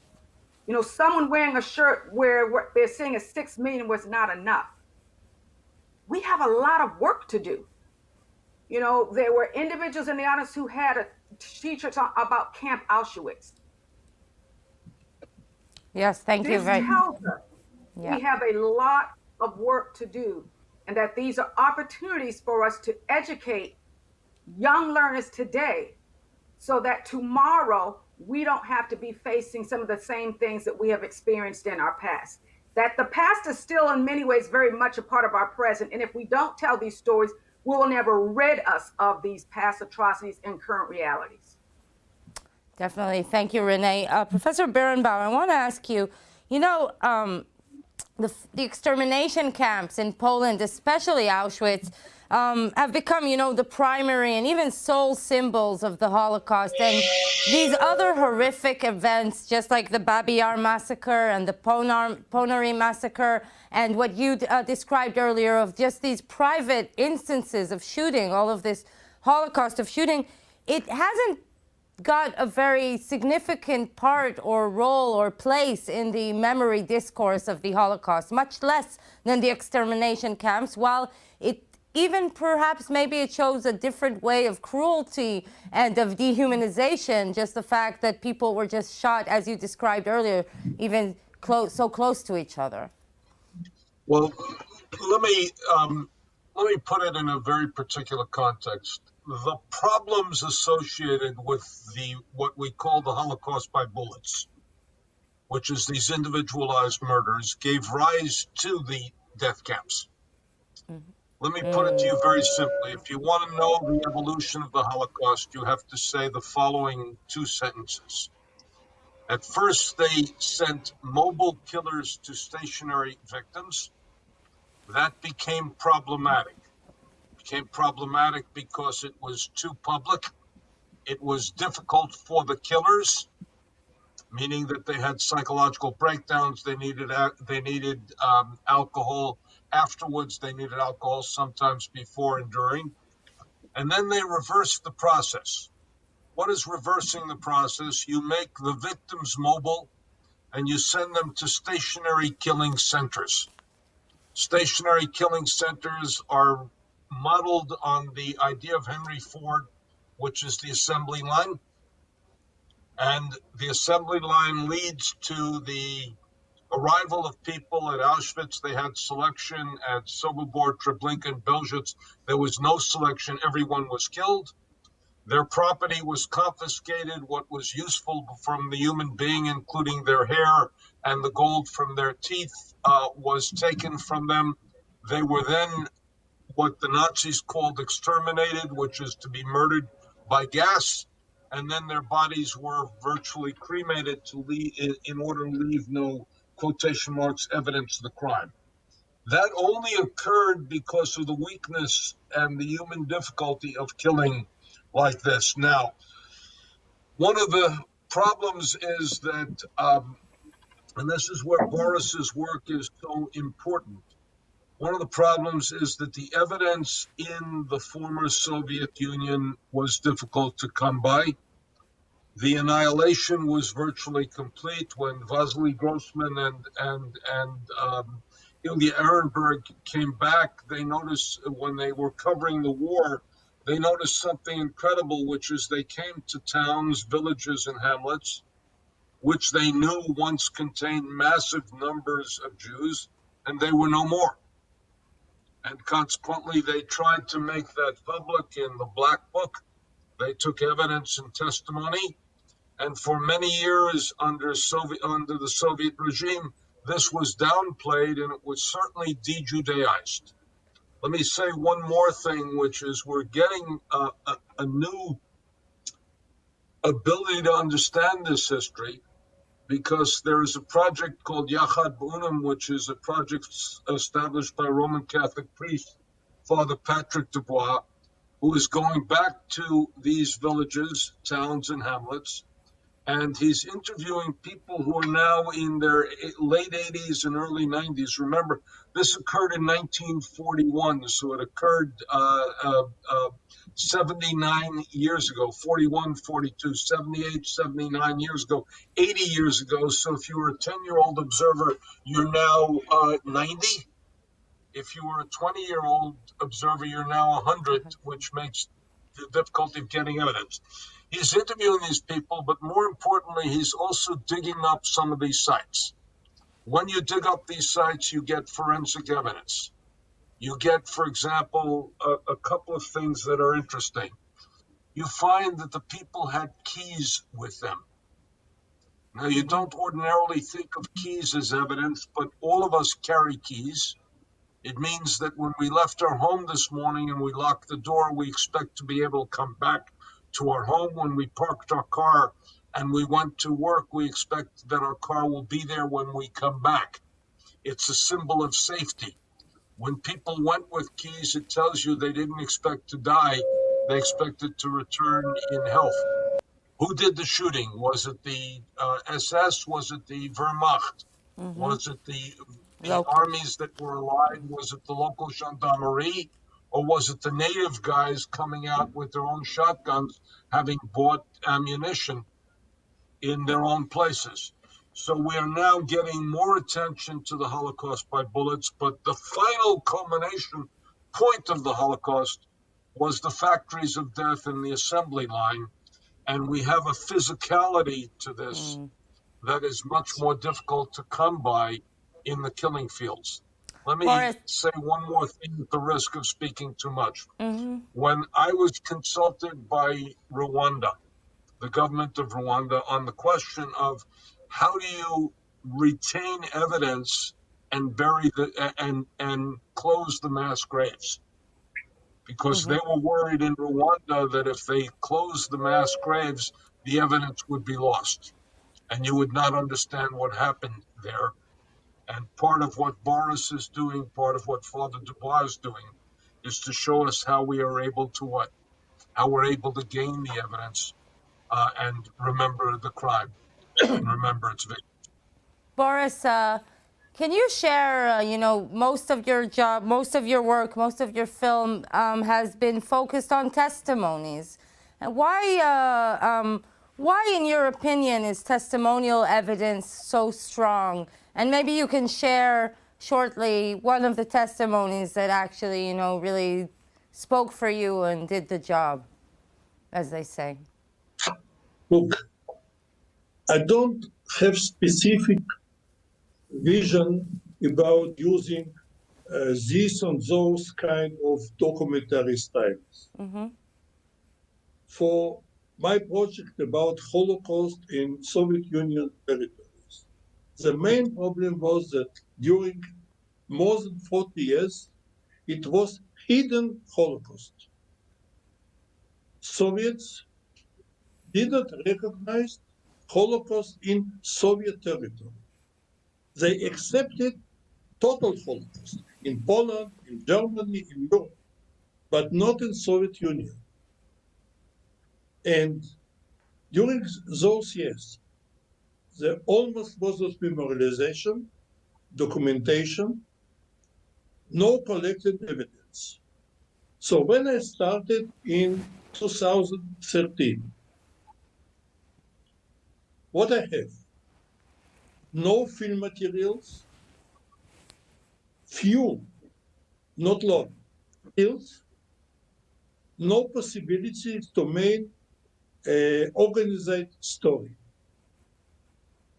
You know, someone wearing a shirt where they're saying a 6 million was not enough. We have a lot of work to do. You know, there were individuals in the audience who had t-shirts about Camp Auschwitz. Yes, thank you This very tells us yeah. we have a lot of work to do, and that these are opportunities for us to educate young learners today so that tomorrow we don't have to be facing some of the same things that we have experienced in our past. That the past is still in many ways very much a part of our present. And if we don't tell these stories, we will never rid us of these past atrocities and current realities. Definitely. Thank you, Renee. Professor Birnbaum, I want to ask you, you know, the extermination camps in Poland, especially Auschwitz, have become, you know, the primary and even sole symbols of the Holocaust. And these other horrific events, just like the Babyn Yar Massacre and the Ponary Massacre, and what you described earlier of just these private instances of shooting, all of this Holocaust of shooting, it hasn't got a very significant part or role or place in the memory discourse of the Holocaust, much less than the extermination camps, while it even perhaps maybe it shows a different way of cruelty and of dehumanization, just the fact that people were just shot, as you described earlier, even so close to each other. Well, let me put it in a very particular context. The problems associated with what we call the Holocaust by bullets, which is these individualized murders, gave rise to the death camps. Let me put it to you very simply. If you want to know the evolution of the Holocaust, you have to say the following 2 sentences. At first, they sent mobile killers to stationary victims. That became problematic. Because it was too public. It was difficult for the killers, meaning that they had psychological breakdowns. They needed alcohol afterwards. They needed alcohol sometimes before and during. And then they reversed the process. What is reversing the process? You make the victims mobile and you send them to stationary killing centers. Stationary killing centers are modeled on the idea of Henry Ford, which is the assembly line. And the assembly line leads to the arrival of people at Auschwitz. They had selection. At Sobibor, Treblinka, Belzec, there was no selection. Everyone was killed. Their property was confiscated. What was useful from the human being, including their hair and the gold from their teeth, was taken from them. They were then what the Nazis called exterminated, which is to be murdered by gas. And then their bodies were virtually cremated in order to leave no, quotation marks, evidence of the crime. That only occurred because of the weakness and the human difficulty of killing like this. Now, one of the problems is that, and this is where Boris's work is so important, one of the problems is that the evidence in the former Soviet Union was difficult to come by. The annihilation was virtually complete when Vasily Grossman and Ilya Ehrenberg came back. They noticed when they were covering the war, they noticed something incredible, which is they came to towns, villages, and hamlets, which they knew once contained massive numbers of Jews, and they were no more. And consequently, they tried to make that public in the Black Book. They took evidence and testimony. And for many years under the Soviet regime, this was downplayed and it was certainly de-Judaized. Let me say one more thing, which is we're getting a new ability to understand this history, because there is a project called Yachad B'Unam, which is a project established by Roman Catholic priest Father Patrick Dubois, who is going back to these villages, towns, and hamlets, And he's interviewing people who are now in their late 80s and early 90s. Remember, this occurred in 1941, so it occurred 79 years ago, 41, 42, 78, 79 years ago, 80 years ago. So if you were a 10-year-old observer, you're now 90. If you were a 20-year-old observer, you're now 100, which makes the difficulty of getting evidence. He's interviewing these people, but more importantly, he's also digging up some of these sites. When you dig up these sites, you get forensic evidence. You get, for example, a couple of things that are interesting. You find that the people had keys with them. Now, you don't ordinarily think of keys as evidence, but all of us carry keys. It means that when we left our home this morning and we locked the door, we expect to be able to come back to our home. When we parked our car and we went to work, we expect that our car will be there when we come back. It's a symbol of safety. When people went with keys, it tells you they didn't expect to die. They expected to return in health. Who did the shooting? Was it the SS? Was it the Wehrmacht? Was it the Locals. armies that were allied? Was it the local gendarmerie? Or was it the native guys coming out with their own shotguns, having bought ammunition in their own places? So we are now getting more attention to the Holocaust by bullets, but the final culmination point of the Holocaust was the factories of death and the assembly line. And we have a physicality to this that is much more difficult to come by in the killing fields. Let me Boris. say one more thing at the risk of speaking too much. When I was consulted by Rwanda, the government of Rwanda, on the question of how do you retain evidence and bury and close the mass graves, because they were worried in Rwanda that if they closed the mass graves, the evidence would be lost and you would not understand what happened there. And part of what Boris is doing, part of what Father Dubois is doing, is to show us how we are able to what? How we're able to gain the evidence and remember the crime and remember its victims. Boris, can you share, most of your job, most of your work, most of your film has been focused on testimonies. And why, in your opinion, is testimonial evidence so strong? And maybe you can share shortly one of the testimonies that actually, really spoke for you and did the job, as they say. Look, I don't have specific vision about using this and those kind of documentary styles. For my project about Holocaust in Soviet Union territories, the main problem was that during more than 40 years, it was hidden Holocaust. Soviets didn't recognize Holocaust in Soviet territory. They accepted total Holocaust in Poland, in Germany, in Europe, but not in Soviet Union. And during those years, there almost was no memorialization, documentation, no collected evidence. So when I started in 2013, what I have? No film materials, few, not long, stills, no possibility to make an organized story.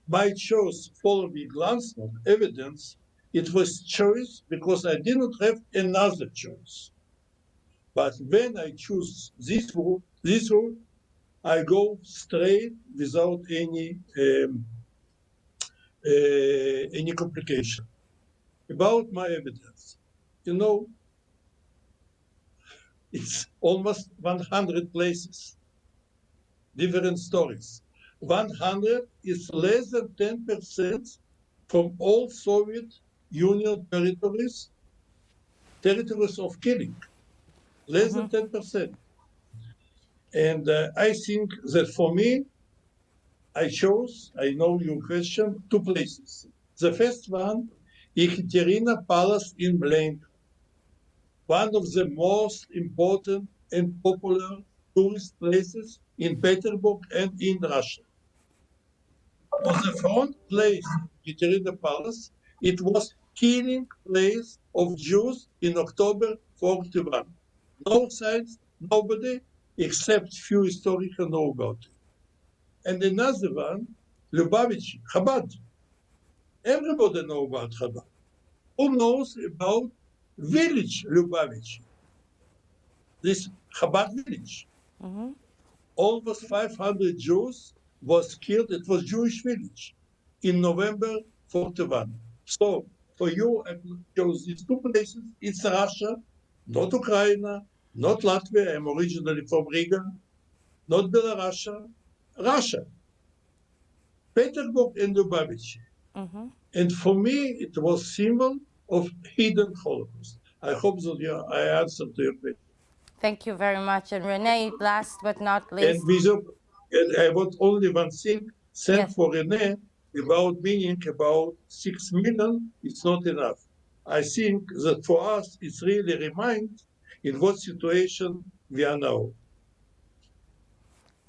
My choice following Lansman evidence, it was choice because I didn't have another choice. But when I choose this route, I go straight without any complication. About my evidence, it's almost 100 places, different stories. 100 is less than 10% from all Soviet Union territories of killing, less than 10%. And I think that for me, I chose, I know your question, two places. The first one, Ekaterina Palace in Blank, one of the most important and popular tourist places in Petersburg and in Russia. On the front place, Ekaterina Palace, it was killing place of Jews in October 41. No signs, nobody, except few historians know about it. And another one, Lubavitch, Chabad. Everybody knows about Chabad. Who knows about village Lubavitch? This Chabad village. Almost 500 Jews was killed. It was Jewish village in November 41. So for you, I chose these two places. It's Russia, not Ukraine, not Latvia. I'm originally from Riga, not Belarus, Russia. Petersburg and Lubavitch. And for me, it was symbol of hidden Holocaust. I hope that I answered to your question. Thank you very much. And Renee, last but not least. And I want only one thing, thank for Renee, about meaning about 6 million, it's not enough. I think that for us, it's really remind in what situation we are now.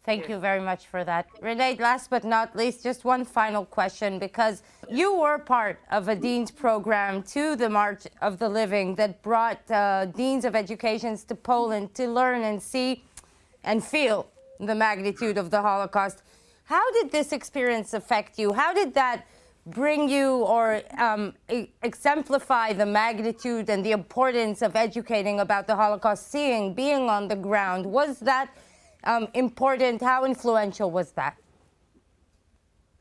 Thank you very much for that. Renee, last but not least, just one final question, because you were part of a Dean's program to the March of the Living that brought Deans of Educations to Poland to learn and see and feel the magnitude of the Holocaust. How did this experience affect you? How did that bring you or exemplify the magnitude and the importance of educating about the Holocaust, being on the ground? Was that important? How influential was that?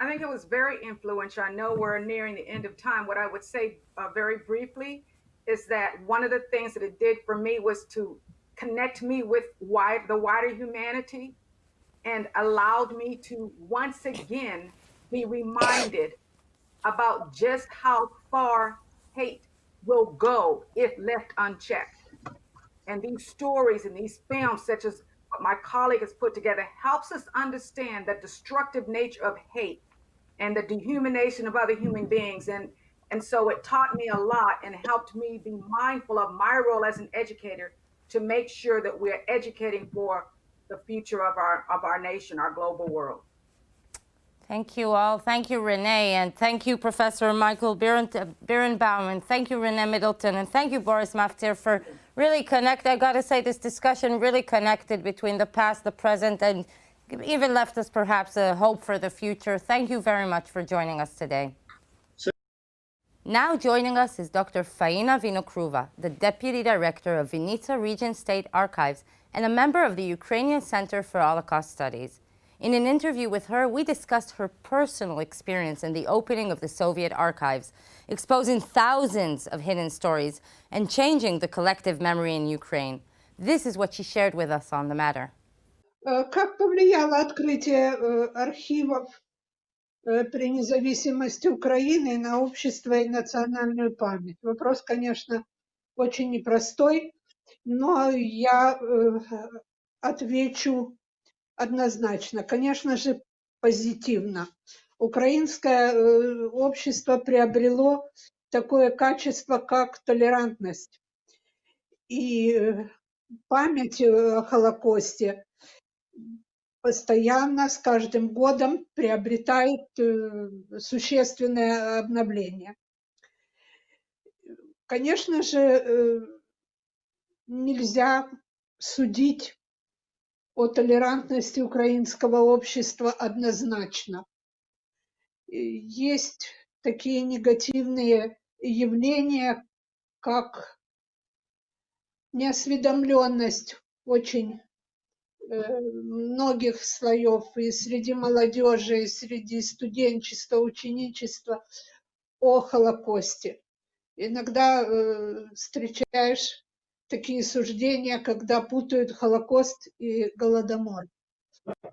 I think it was very influential. I know we're nearing the end of time. What I would say very briefly is that one of the things that it did for me was to connect me with the wider humanity and allowed me to once again be reminded about just how far hate will go if left unchecked. And these stories and these films, such as what my colleague has put together, helps us understand the destructive nature of hate and the dehumanization of other human beings. And so it taught me a lot and helped me be mindful of my role as an educator to make sure that we're educating for the future of our nation, our global world. Thank you all. Thank you, Renee, and thank you, Professor Michael Birnbaum, and thank you, Renee Middleton, and thank you, Boris Maftir, for really connecting. I got to say, this discussion really connected between the past, the present, and even left us perhaps a hope for the future. Thank you very much for joining us today. Now joining us is Dr. Faina Vinokruva, the Deputy Director of Vinnitsa Region State Archives and a member of the Ukrainian Center for Holocaust Studies. In an interview with her, we discussed her personal experience in the opening of the Soviet archives, exposing thousands of hidden stories and changing the collective memory in Ukraine. This is what she shared with us on the matter. Как повлияло открытие архивов при независимости Украины на общество и национальную память? Вопрос, конечно, очень непростой, но я отвечу однозначно. Конечно же, позитивно. Украинское общество приобрело такое качество, как толерантность. И память о Холокосте постоянно, с каждым годом приобретает существенное обновление. Конечно же, нельзя судить о толерантности украинского общества однозначно. Есть такие негативные явления, как неосведомленность очень многих слоев, и среди молодежи, и среди студенчества, ученичества о Холокосте. Иногда встречаешь такие суждения, когда путают Холокост и Голодомор.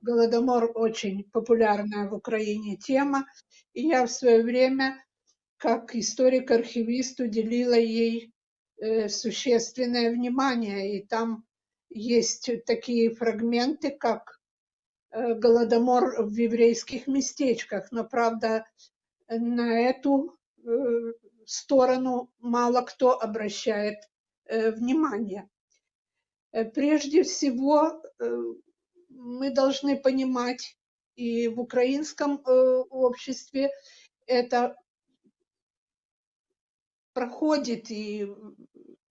Голодомор очень популярная в Украине тема, и я в свое время, как историк-архивист, уделила ей существенное внимание, и там есть такие фрагменты, как голодомор в еврейских местечках. Но, правда, на эту сторону мало кто обращает внимание. Прежде всего, мы должны понимать, и в украинском обществе это проходит, и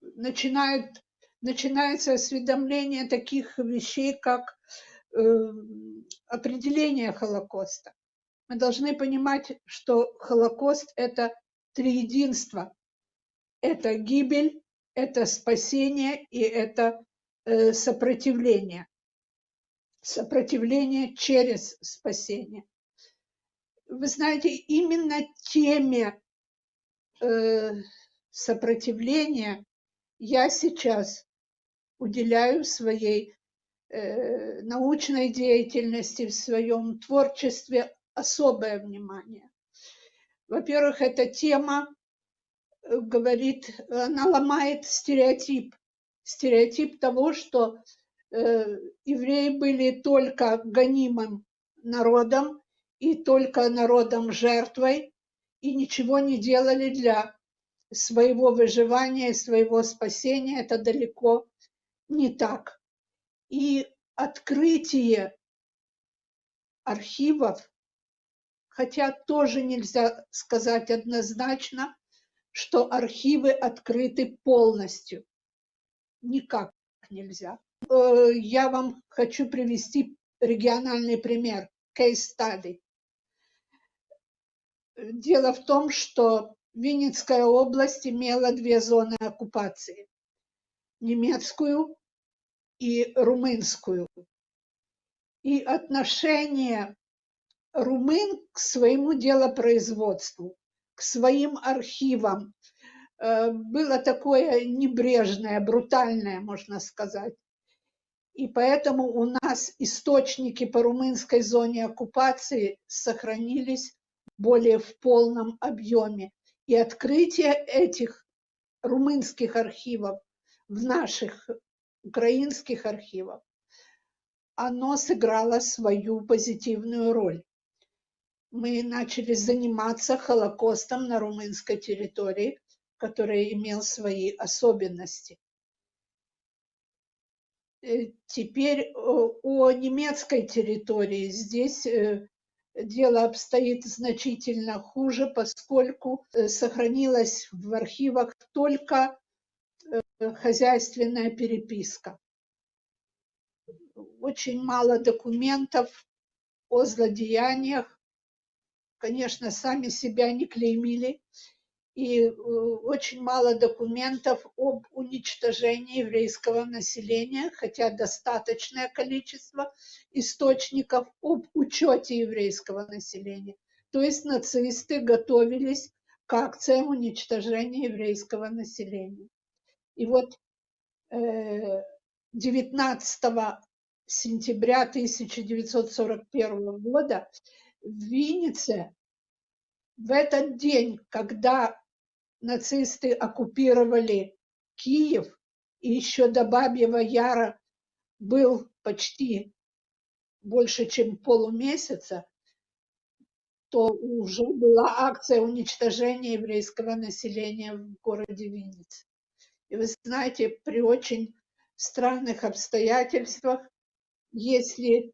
начинается осведомление таких вещей, как определение Холокоста. Мы должны понимать, что Холокост – это триединство. Это гибель, это спасение и это сопротивление. Сопротивление через спасение. Вы знаете, именно теме сопротивления я сейчас уделяю своей научной деятельности, в своем творчестве особое внимание. Во-первых, эта тема она ломает стереотип того, что евреи были только гонимым народом и только народом-жертвой, и ничего не делали для своего выживания, своего спасения. Это далеко не так. И открытие архивов, хотя тоже нельзя сказать однозначно, что архивы открыты полностью. Никак нельзя. Я вам хочу привести региональный пример, case study. Дело в том, что Винницкая область имела две зоны оккупации. Немецкую и румынскую. И отношение румын к своему делопроизводству, к своим архивам было такое небрежное, брутальное, можно сказать. И поэтому у нас источники по румынской зоне оккупации сохранились более в полном объеме. И открытие этих румынских архивов в наших украинских архивах, оно сыграло свою позитивную роль. Мы начали заниматься Холокостом на румынской территории, который имел свои особенности. Теперь о немецкой территории. Здесь дело обстоит значительно хуже, поскольку сохранилась в архивах только хозяйственная переписка. Очень мало документов о злодеяниях. Конечно, сами себя не клеймили. И очень мало документов об уничтожении еврейского населения, хотя достаточное количество источников об учете еврейского населения. То есть нацисты готовились к акциям уничтожения еврейского населения. И вот 19 сентября 1941 года в Виннице, в этот день, когда нацисты оккупировали Киев, и еще до Бабьего Яра был почти больше, чем полумесяца, то уже была акция уничтожения еврейского населения в городе Виннице. И вы знаете, при очень странных обстоятельствах, если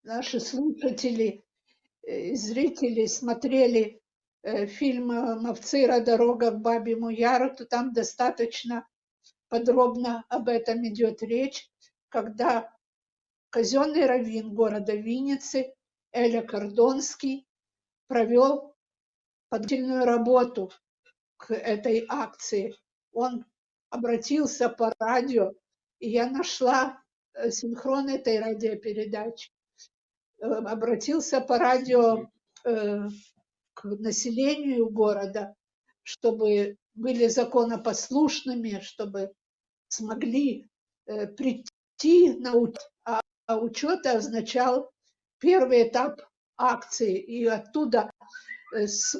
наши слушатели, зрители смотрели фильм «Мовцира. Дорога к Бабьему Яру», то там достаточно подробно об этом идет речь, когда казенный раввин города Винницы Эля Кордонский провел подготовительную работу к этой акции. Он обратился по радио, и я нашла синхрон этой радиопередачи. Обратился по радио к населению города, чтобы были законопослушными, чтобы смогли прийти на учет. А учет означал первый этап акции. И оттуда с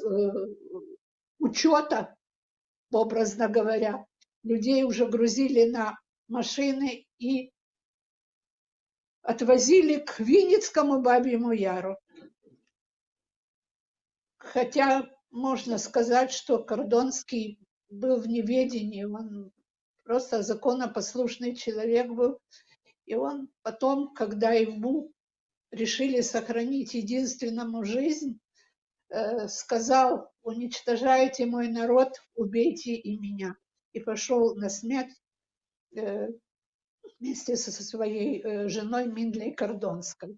учета, образно говоря, людей уже грузили на машины и отвозили к Винницкому Бабьему Яру. Хотя можно сказать, что Кордонский был в неведении, он просто законопослушный человек был. И он потом, когда ему решили сохранить единственному жизнь, сказал: уничтожайте мой народ, убейте и меня. И пошел на смерть вместе со своей женой Миндлей Кордонской.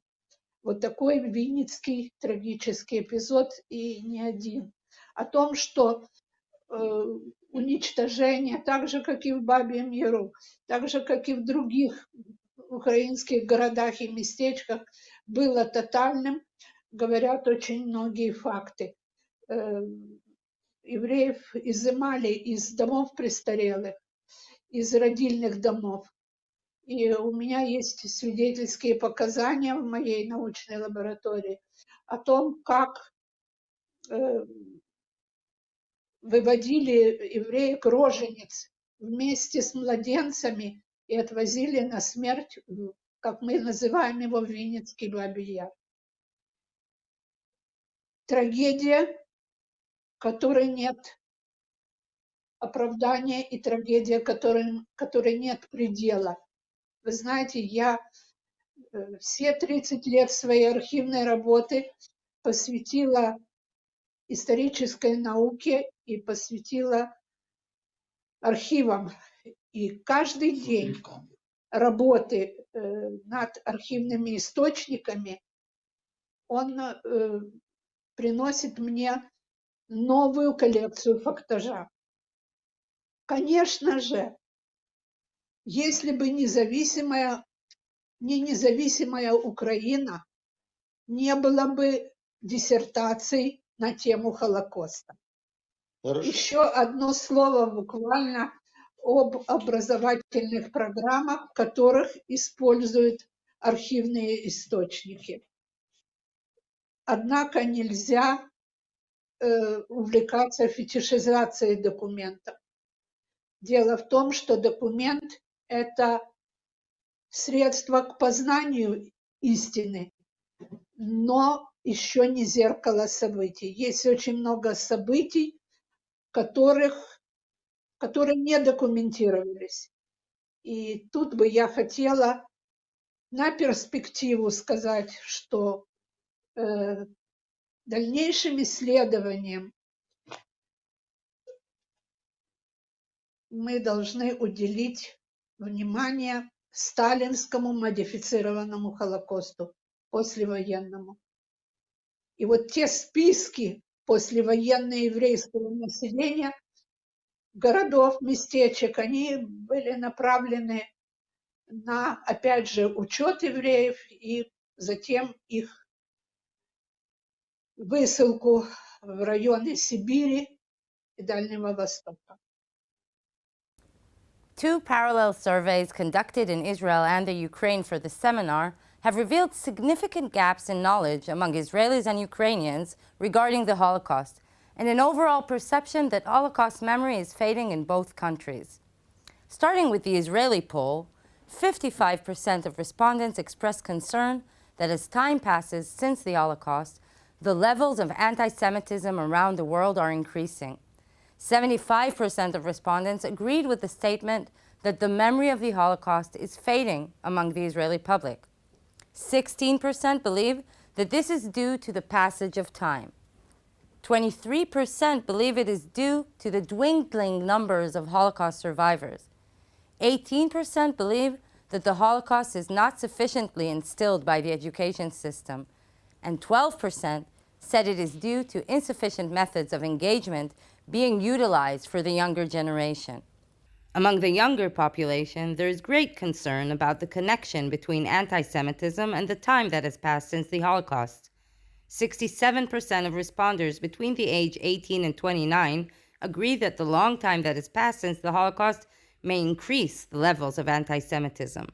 Вот такой винницкий трагический эпизод, и не один. О том, что уничтожение, так же, как и в Бабьем Яру, так же, как и в других украинских городах и местечках, было тотальным, говорят очень многие факты. Евреев изымали из домов престарелых, из родильных домов. И у меня есть свидетельские показания в моей научной лаборатории о том, как выводили евреек рожениц вместе с младенцами и отвозили на смерть, как мы называем его, в Винницкий Бабий Яр. Трагедия, которой нет оправдания, и трагедия, которой нет предела. Вы знаете, я все 30 лет своей архивной работы посвятила исторической науке и посвятила архивам. И каждый день работы над архивными источниками, он приносит мне новую коллекцию фактажа. Конечно же, если бы не независимая Украина, не было бы диссертаций на тему Холокоста. Хорошо. Еще одно слово буквально об образовательных программах, в которых используют архивные источники. Однако нельзя увлекаться фетишизацией документов. Дело в том, что документ – это средство к познанию истины, но еще не зеркало событий. Есть очень много событий, которые не документировались. И тут бы я хотела на перспективу сказать, что дальнейшим исследованием мы должны уделить внимание сталинскому модифицированному Холокосту, послевоенному. И вот те списки послевоенного еврейского населения, городов, местечек, они были направлены на, опять же, учет евреев и затем их высылку в районы Сибири и Дальнего Востока. Two parallel surveys conducted in Israel and the Ukraine for the seminar have revealed significant gaps in knowledge among Israelis and Ukrainians regarding the Holocaust, and an overall perception that Holocaust memory is fading in both countries. Starting with the Israeli poll, 55% of respondents expressed concern that as time passes since the Holocaust, the levels of anti-Semitism around the world are increasing. 75% of respondents agreed with the statement that the memory of the Holocaust is fading among the Israeli public. 16% believe that this is due to the passage of time. 23% believe it is due to the dwindling numbers of Holocaust survivors. 18% believe that the Holocaust is not sufficiently instilled by the education system, and 12% said it is due to insufficient methods of engagement being utilized for the younger generation. Among the younger population, there is great concern about the connection between anti-Semitism and the time that has passed since the Holocaust. 67% of responders between the age 18 and 29 agree that the long time that has passed since the Holocaust may increase the levels of anti-Semitism.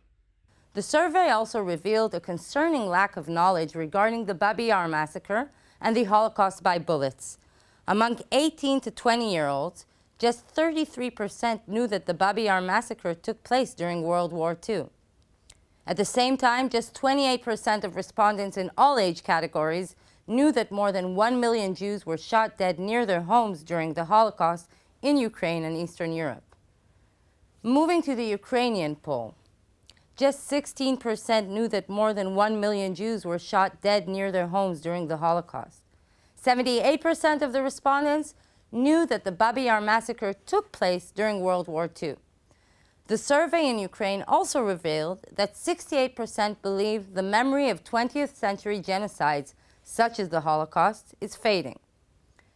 The survey also revealed a concerning lack of knowledge regarding the Babyn Yar Massacre and the Holocaust by bullets. Among 18 to 20-year-olds, just 33% knew that the Babyn Yar Massacre took place during World War II. At the same time, just 28% of respondents in all age categories knew that more than 1 million Jews were shot dead near their homes during the Holocaust in Ukraine and Eastern Europe. Moving to the Ukrainian poll, just 16% knew that more than 1 million Jews were shot dead near their homes during the Holocaust. 78% of the respondents knew that the Babyn Yar Massacre took place during World War II. The survey in Ukraine also revealed that 68% believe the memory of 20th century genocides, such as the Holocaust, is fading.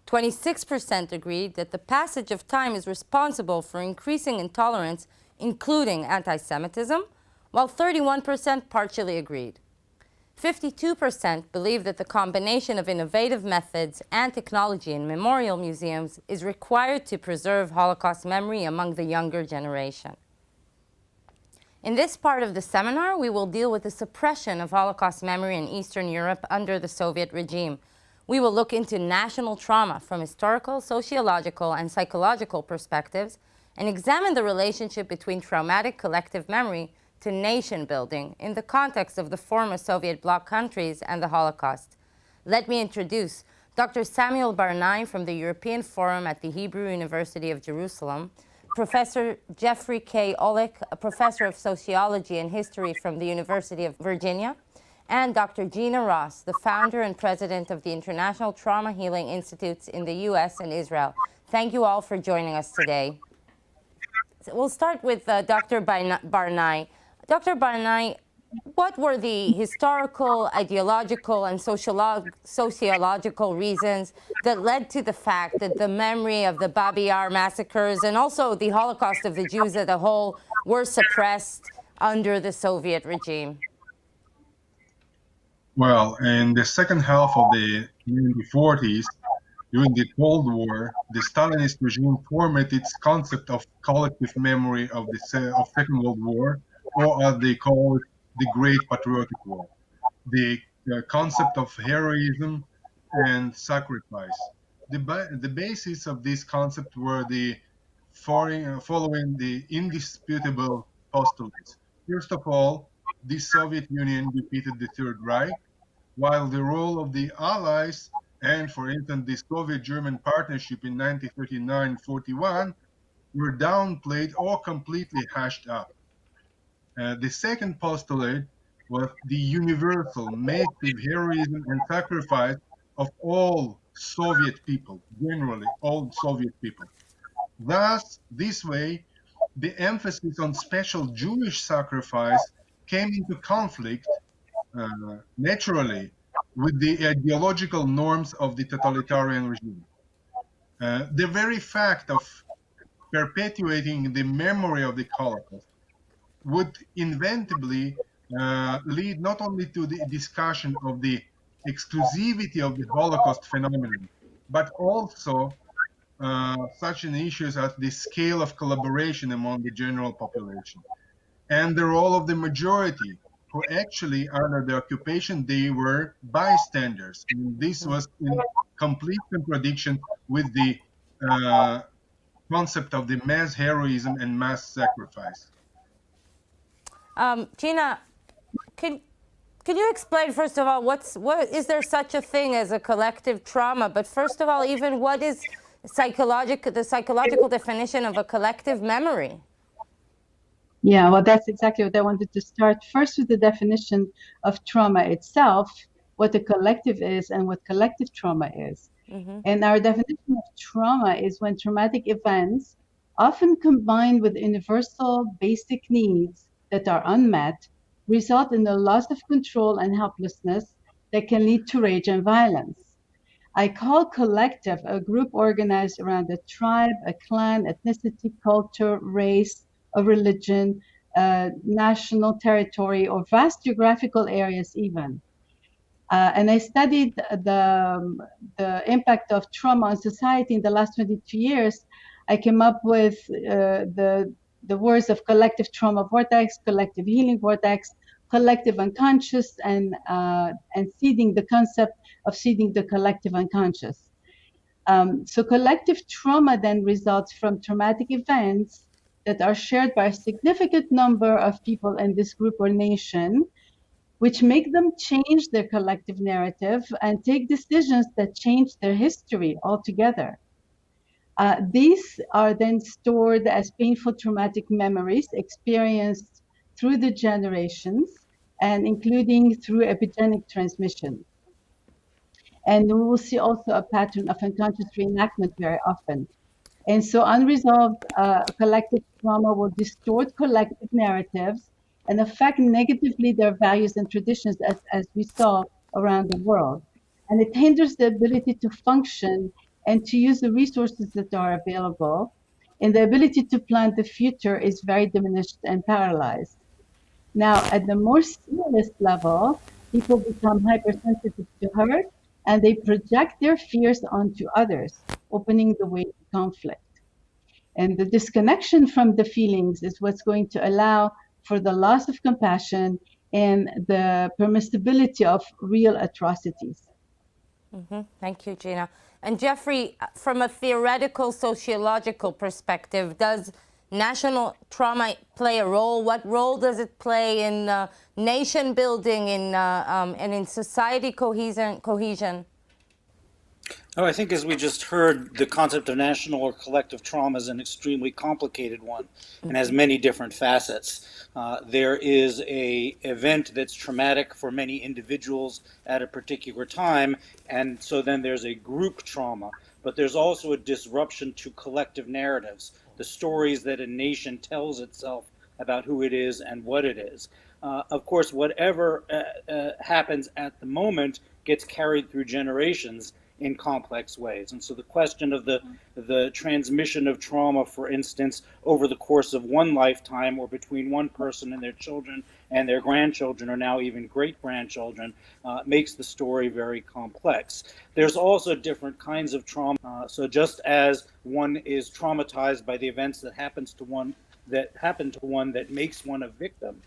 26% agreed that the passage of time is responsible for increasing intolerance, including anti-Semitism, while 31% partially agreed. 52% believe that the combination of innovative methods and technology in memorial museums is required to preserve Holocaust memory among the younger generation. In this part of the seminar, we will deal with the suppression of Holocaust memory in Eastern Europe under the Soviet regime. We will look into national trauma from historical, sociological, and psychological perspectives and examine the relationship between traumatic collective memory to nation building in the context of the former Soviet bloc countries and the Holocaust. Let me introduce Dr. Samuel Barnai from the European Forum at the Hebrew University of Jerusalem, Professor Jeffrey K. Olick, a professor of sociology and history from the University of Virginia, and Dr. Gina Ross, the founder and president of the International Trauma Healing Institutes in the US and Israel. Thank you all for joining us today. So we'll start with Dr. Barnai. Dr. Barnai, what were the historical, ideological, and sociological reasons that led to the fact that the memory of the Babyn Yar massacres and also the Holocaust of the Jews as a whole were suppressed under the Soviet regime? Well, in the second half of the 1940s, during the Cold War, the Stalinist regime formed its concept of collective memory of the Second World War, or as they call it, the Great Patriotic War. The concept of heroism and sacrifice. The basis of this concept were the following the indisputable postulates. First of all, the Soviet Union defeated the Third Reich, while the role of the Allies and, for instance, the Soviet-German partnership in 1939-41 were downplayed or completely hashed up. The second postulate was the universal, massive heroism and sacrifice of all Soviet people, generally all Soviet people. Thus, this way, the emphasis on special Jewish sacrifice came into conflict naturally with the ideological norms of the totalitarian regime. The very fact of perpetuating the memory of the Holocaust would inevitably lead not only to the discussion of the exclusivity of the Holocaust phenomenon, but also such an issues as the scale of collaboration among the general population and the role of the majority, who actually, under the occupation, they were bystanders. And this was in complete contradiction with the concept of the mass heroism and mass sacrifice. Gina, can you explain, first of all, what is there such a thing as a collective trauma? But first of all, even what is the psychological definition of a collective memory? Yeah, well, that's exactly what I wanted to start. First with the definition of trauma itself, what a collective is and what collective trauma is. Mm-hmm. And our definition of trauma is when traumatic events, often combined with universal basic needs that are unmet, result in the loss of control and helplessness that can lead to rage and violence. I call collective a group organized around a tribe, a clan, ethnicity, culture, race, a religion, national territory, or vast geographical areas even. And I studied the impact of trauma on society in the last 22 years. I came up with the words of collective trauma vortex, collective healing vortex, collective unconscious, and seeding the concept of seeding the collective unconscious. So collective trauma then results from traumatic events that are shared by a significant number of people in this group or nation, which make them change their collective narrative and take decisions that change their history altogether. These are then stored as painful traumatic memories experienced through the generations and including through epigenic transmission. And we will see also a pattern of unconscious reenactment very often. And so unresolved collective trauma will distort collective narratives and affect negatively their values and traditions, as we saw around the world. And it hinders the ability to function and to use the resources that are available. And the ability to plan the future is very diminished and paralyzed. Now, at the more serious level, people become hypersensitive to hurt and they project their fears onto others, opening the way to conflict. And the disconnection from the feelings is what's going to allow for the loss of compassion and the permissibility of real atrocities. Thank you, Gina. And Jeffrey, from a theoretical sociological perspective, does national trauma play a role? What role does it play in nation building and in society cohesion? Oh, I think as we just heard, the concept of national or collective trauma is an extremely complicated one and has many different facets. There is an event that's traumatic for many individuals at a particular time, and so then there's a group trauma. But there's also a disruption to collective narratives, the stories that a nation tells itself about who it is and what it is. Of course, whatever happens at the moment gets carried through generations in complex ways. And so the question of the transmission of trauma, for instance, over the course of one lifetime or between one person and their children and their grandchildren or now even great-grandchildren makes the story very complex. There's also different kinds of trauma. So just as one is traumatized by the events that happen to one that makes one a victim,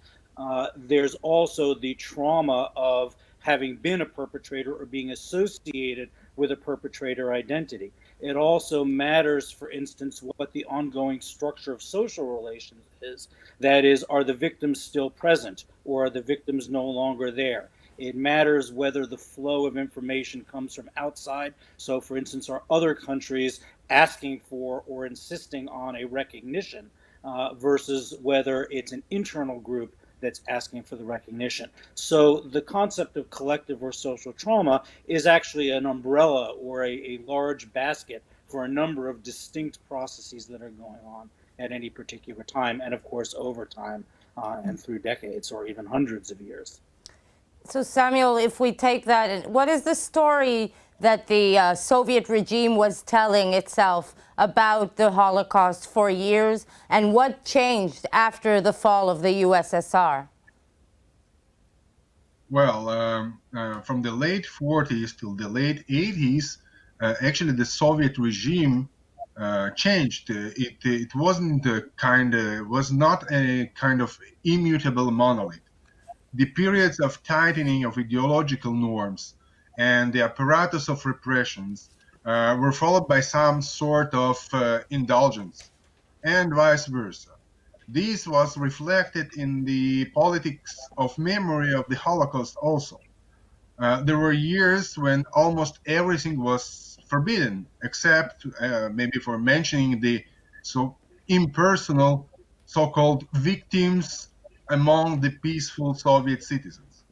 there's also the trauma of having been a perpetrator or being associated with a perpetrator identity. It also matters, for instance, what the ongoing structure of social relations is. That is, are the victims still present or are the victims no longer there? It matters whether the flow of information comes from outside. So, for instance, are other countries asking for or insisting on a recognition versus whether it's an internal group that's asking for the recognition. So the concept of collective or social trauma is actually an umbrella or a large basket for a number of distinct processes that are going on at any particular time, and of course over time and through decades or even hundreds of years. So Samuel, if we take that, what is the story that the Soviet regime was telling itself about the Holocaust for years, and what changed after the fall of the USSR? Well, from the late 40s till the late 80s, actually the Soviet regime changed. It wasn't was not a kind of immutable monolith. The periods of tightening of ideological norms and the apparatus of repressions were followed by some sort of indulgence, and vice versa. This was reflected in the politics of memory of the Holocaust also. There were years when almost everything was forbidden, except maybe for mentioning the impersonal so-called victims among the peaceful Soviet citizens.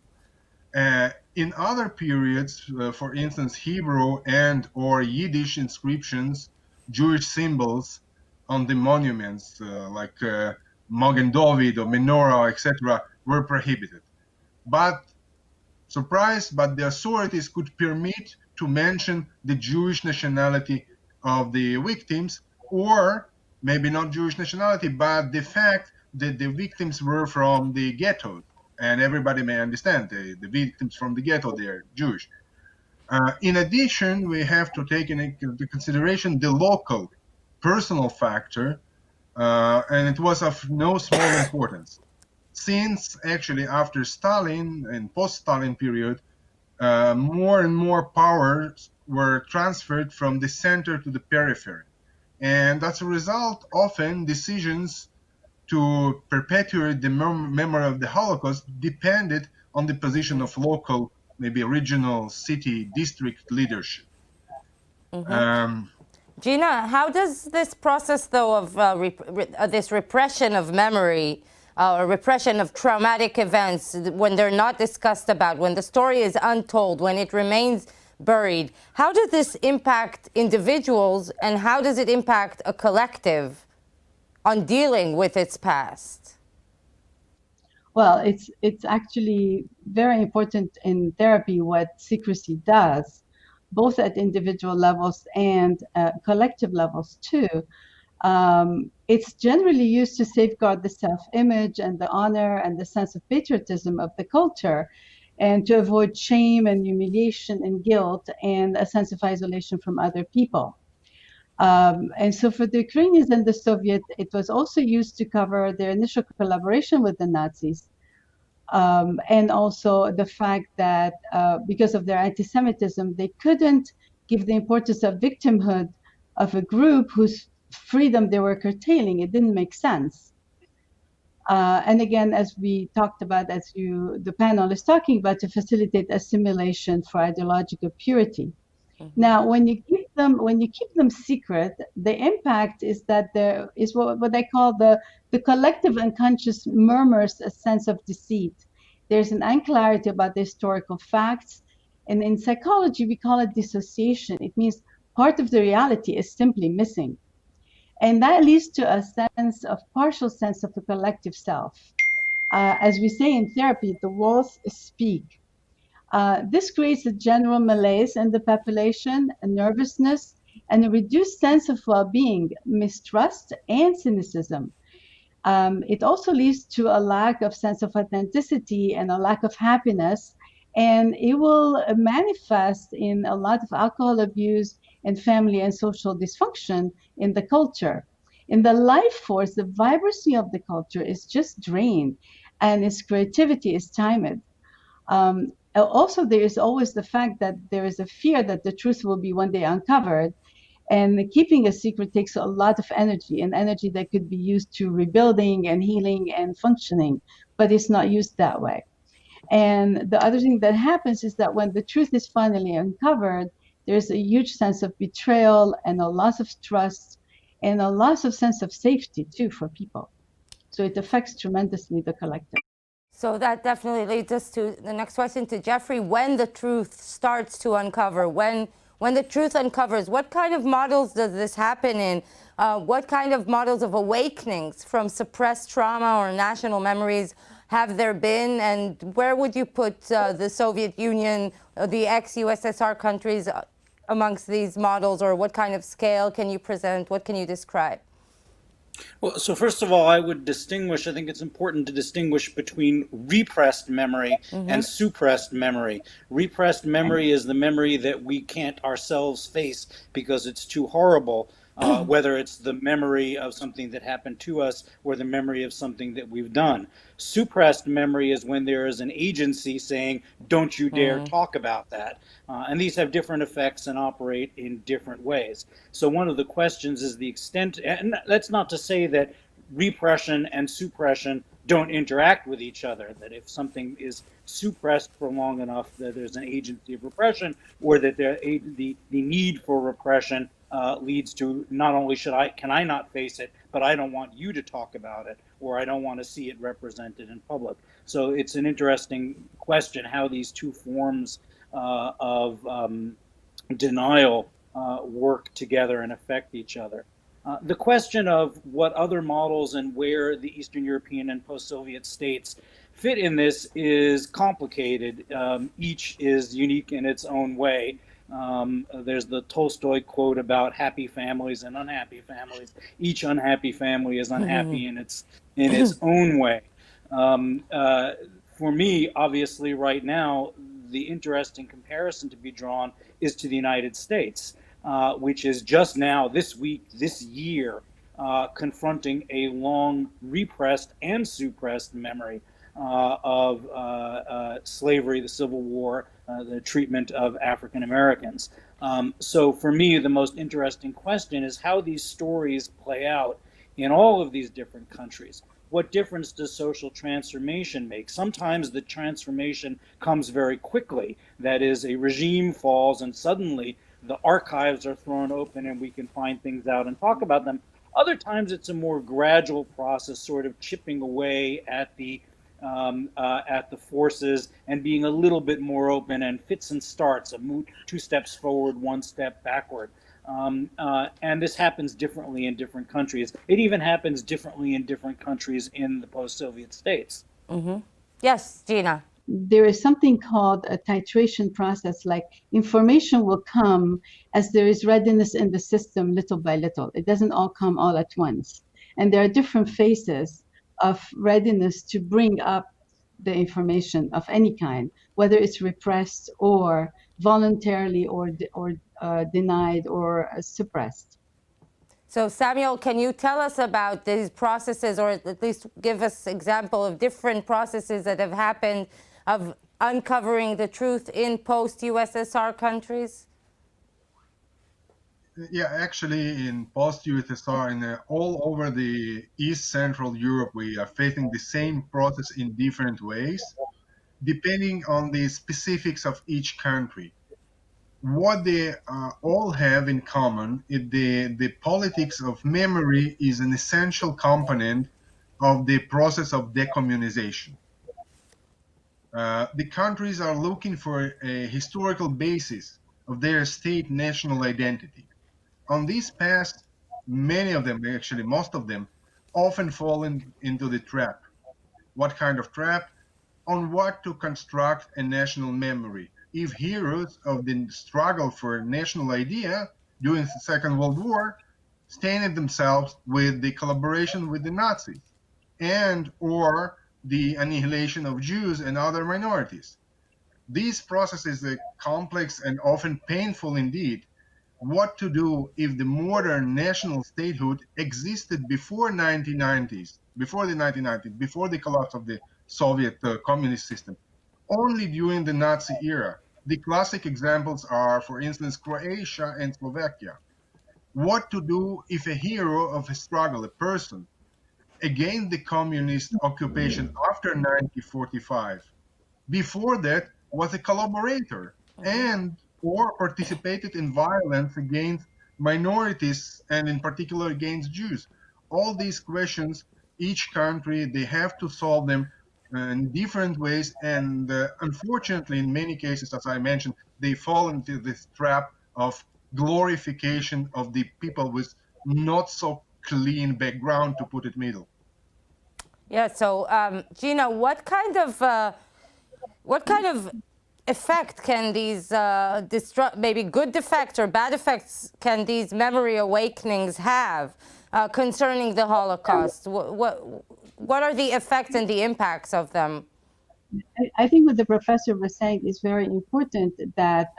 In other periods, for instance, Hebrew and or Yiddish inscriptions, Jewish symbols on the monuments like Magen David or menorah, etc., were prohibited. But the authorities could permit to mention the Jewish nationality of the victims, or maybe not Jewish nationality, but the fact that the victims were from the ghetto, and everybody may understand the victims from the ghetto, they are Jewish. In addition, we have to take into consideration the local personal factor, and it was of no small importance. Since actually after Stalin and post-Stalin period, more and more powers were transferred from the center to the periphery. And as a result, often decisions to perpetuate the memory of the Holocaust depended on the position of local, maybe regional, city, district leadership. Gina, how does this process, though, of this repression of memory, or repression of traumatic events, when they're not discussed about, when the story is untold, when it remains buried, how does this impact individuals, and how does it impact a collective on dealing with its past? Well, it's actually very important in therapy what secrecy does, both at individual levels and collective levels too. It's generally used to safeguard the self-image and the honor and the sense of patriotism of the culture, and to avoid shame and humiliation and guilt and a sense of isolation from other people. And so for the Ukrainians and the Soviet, it was also used to cover their initial collaboration with the Nazis. And also the fact that because of their anti-Semitism, they couldn't give the importance of victimhood of a group whose freedom they were curtailing. It didn't make sense. And again, as we talked about, the panel is talking about, to facilitate assimilation for ideological purity. Now, when you keep them secret, the impact is that there is what I call the collective unconscious murmurs a sense of deceit. There's an unclarity about the historical facts, and in psychology we call it dissociation. It means part of the reality is simply missing, and that leads to a partial sense of the collective self. As we say in therapy, the walls speak. This creates a general malaise in the population, a nervousness, and a reduced sense of well-being, mistrust, and cynicism. It also leads to a lack of sense of authenticity and a lack of happiness, and it will manifest in a lot of alcohol abuse and family and social dysfunction in the culture. In the life force, the vibrancy of the culture is just drained, and its creativity is timed. Also, there is always the fact that there is a fear that the truth will be one day uncovered, and keeping a secret takes a lot of energy, and energy that could be used to rebuilding and healing and functioning, but it's not used that way. And the other thing that happens is that when the truth is finally uncovered, there's a huge sense of betrayal and a loss of trust and a loss of sense of safety too for people. So it affects tremendously the collective. So that definitely leads us to the next question to Jeffrey. When the truth starts to uncover, when the truth uncovers, what kind of models does this happen in? What kind of models of awakenings from suppressed trauma or national memories have there been? And where would you put the Soviet Union, the ex-USSR countries amongst these models, or what kind of scale can you present? What can you describe? Well, so first of all, I would distinguish, I think it's important to distinguish between repressed memory and suppressed memory. Repressed memory is the memory that we can't ourselves face because it's too horrible, whether it's the memory of something that happened to us or the memory of something that we've done. Suppressed memory is when there is an agency saying, don't you dare talk about that. And these have different effects and operate in different ways. So one of the questions is the extent, and that's not to say that repression and suppression don't interact with each other, that if something is suppressed for long enough that there's an agency of repression, or that the need for repression leads to not only can I not face it, but I don't want you to talk about it, or I don't want to see it represented in public. So it's an interesting question how these two forms of denial work together and affect each other. The question of what other models and where the Eastern European and post-Soviet states fit in this is complicated. Each is unique in its own way. There's the Tolstoy quote about happy families and unhappy families. Each unhappy family is unhappy in its own way. For me, obviously, right now, the interesting comparison to be drawn is to the United States, which is just now, this week, this year, confronting a long repressed and suppressed memory of slavery, the Civil War, the treatment of African Americans. So for me, the most interesting question is how these stories play out in all of these different countries. what difference does social transformation make? Sometimes the transformation comes very quickly. That is, a regime falls and suddenly the archives are thrown open and we can find things out and talk about them. Other times it's a more gradual process, sort of chipping away at the forces and being a little bit more open, and fits and starts, two steps forward, one step backward. And this happens differently in different countries. It even happens differently in different countries in the post-Soviet states. Yes, Gina. There is something called a titration process, like information will come as there is readiness in the system little by little. It doesn't all come all at once. And there are different phases of readiness to bring up the information of any kind, whether it's repressed or voluntarily or denied or suppressed. So Samuel, can you tell us about these processes, or at least give us an example of different processes that have happened of uncovering the truth in post-USSR countries? Yeah, actually, in post-USSR and all over the East Central Europe, we are facing the same process in different ways, depending on the specifics of each country. What they all have in common is the politics of memory is an essential component of the process of decommunization. The countries are looking for a historical basis of their state national identity. On this path, many of them, actually most of them, often fall into the trap. What kind of trap? On what to construct a national memory. If heroes of the struggle for a national idea during the Second World War stained themselves with the collaboration with the Nazis and or the annihilation of Jews and other minorities. This process is complex and often painful indeed. What to do if the modern national statehood existed before 1990s, before the 1990s, before the collapse of the Soviet communist system, only during the Nazi era. The classic examples are, for instance, Croatia and Slovakia. What to do if a hero of a struggle, a person, against the communist occupation after 1945, before that was a collaborator and or participated in violence against minorities and in particular against Jews. All these questions, each country, they have to solve them in different ways, and unfortunately in many cases, as I mentioned, they fall into this trap of glorification of the people with not so clean background, to put it middle. Yeah, so Gina, what kind of effect can these maybe good effects or bad effects can these memory awakenings have concerning the Holocaust? What are the effects and the impacts of them? I think what the professor was saying is very important, that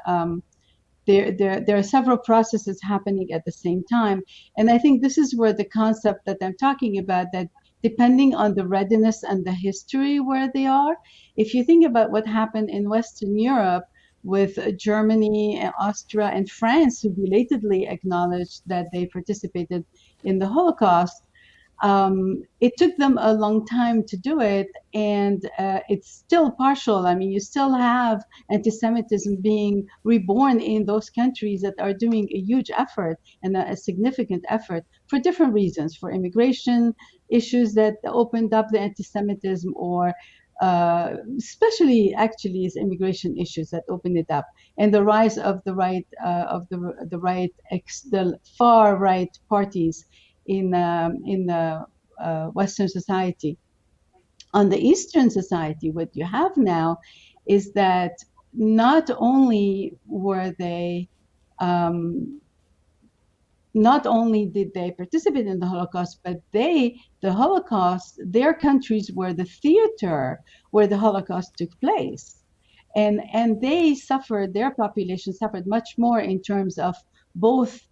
there are several processes happening at the same time. And I think this is where the concept that I'm talking about, that depending on the readiness and the history where they are, if you think about what happened in Western Europe with Germany, and Austria, and France, who belatedly acknowledged that they participated in the Holocaust, it took them a long time to do it, and it's still partial. I mean, you still have anti-Semitism being reborn in those countries that are doing a huge effort and a significant effort for different reasons, for immigration issues that opened up the anti-Semitism, or especially actually is immigration issues that opened it up, and the rise of the right, the far right parties in the Western society. On the Eastern society, what you have now is that not only were they not only did they participate in the Holocaust, but the Holocaust, their countries were the theater where the Holocaust took place. And they suffered, their population suffered much more in terms of both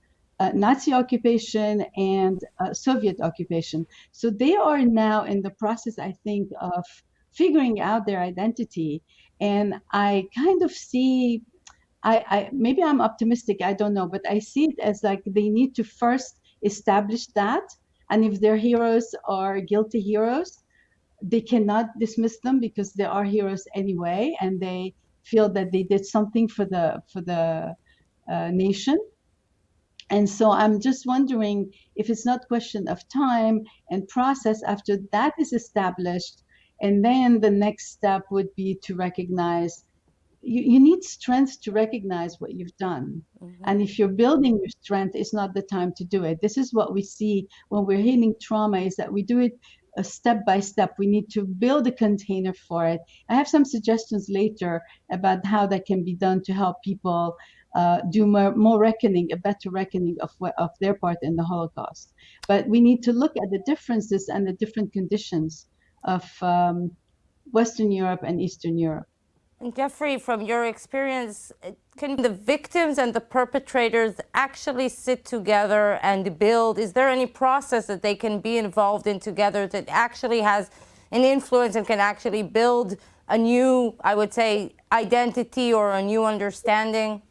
Nazi occupation and Soviet occupation. So they are now in the process, I think, of figuring out their identity. And I kind of see, maybe I'm optimistic, I don't know, but I see it as like they need to first establish that And if their heroes are guilty heroes, they cannot dismiss them because they are heroes anyway, and they feel that they did something for the nation. And so I'm just wondering if it's not question of time and process after that is established, and then the next step would be to recognize you need strength to recognize what you've done. And if you're building your strength, it's not the time to do it. This is what we see when we're healing trauma, is that we do it step by step. We need to build a container for it. I have some suggestions later about how that can be done to help people do more reckoning, a better reckoning of their part in the Holocaust. But we need to look at the differences and the different conditions of Western Europe and Eastern Europe. And Jeffrey, from your experience, can the victims and the perpetrators actually sit together and build? Is there any process that they can be involved in together that actually has an influence and can actually build a new, I would say, identity or a new understanding?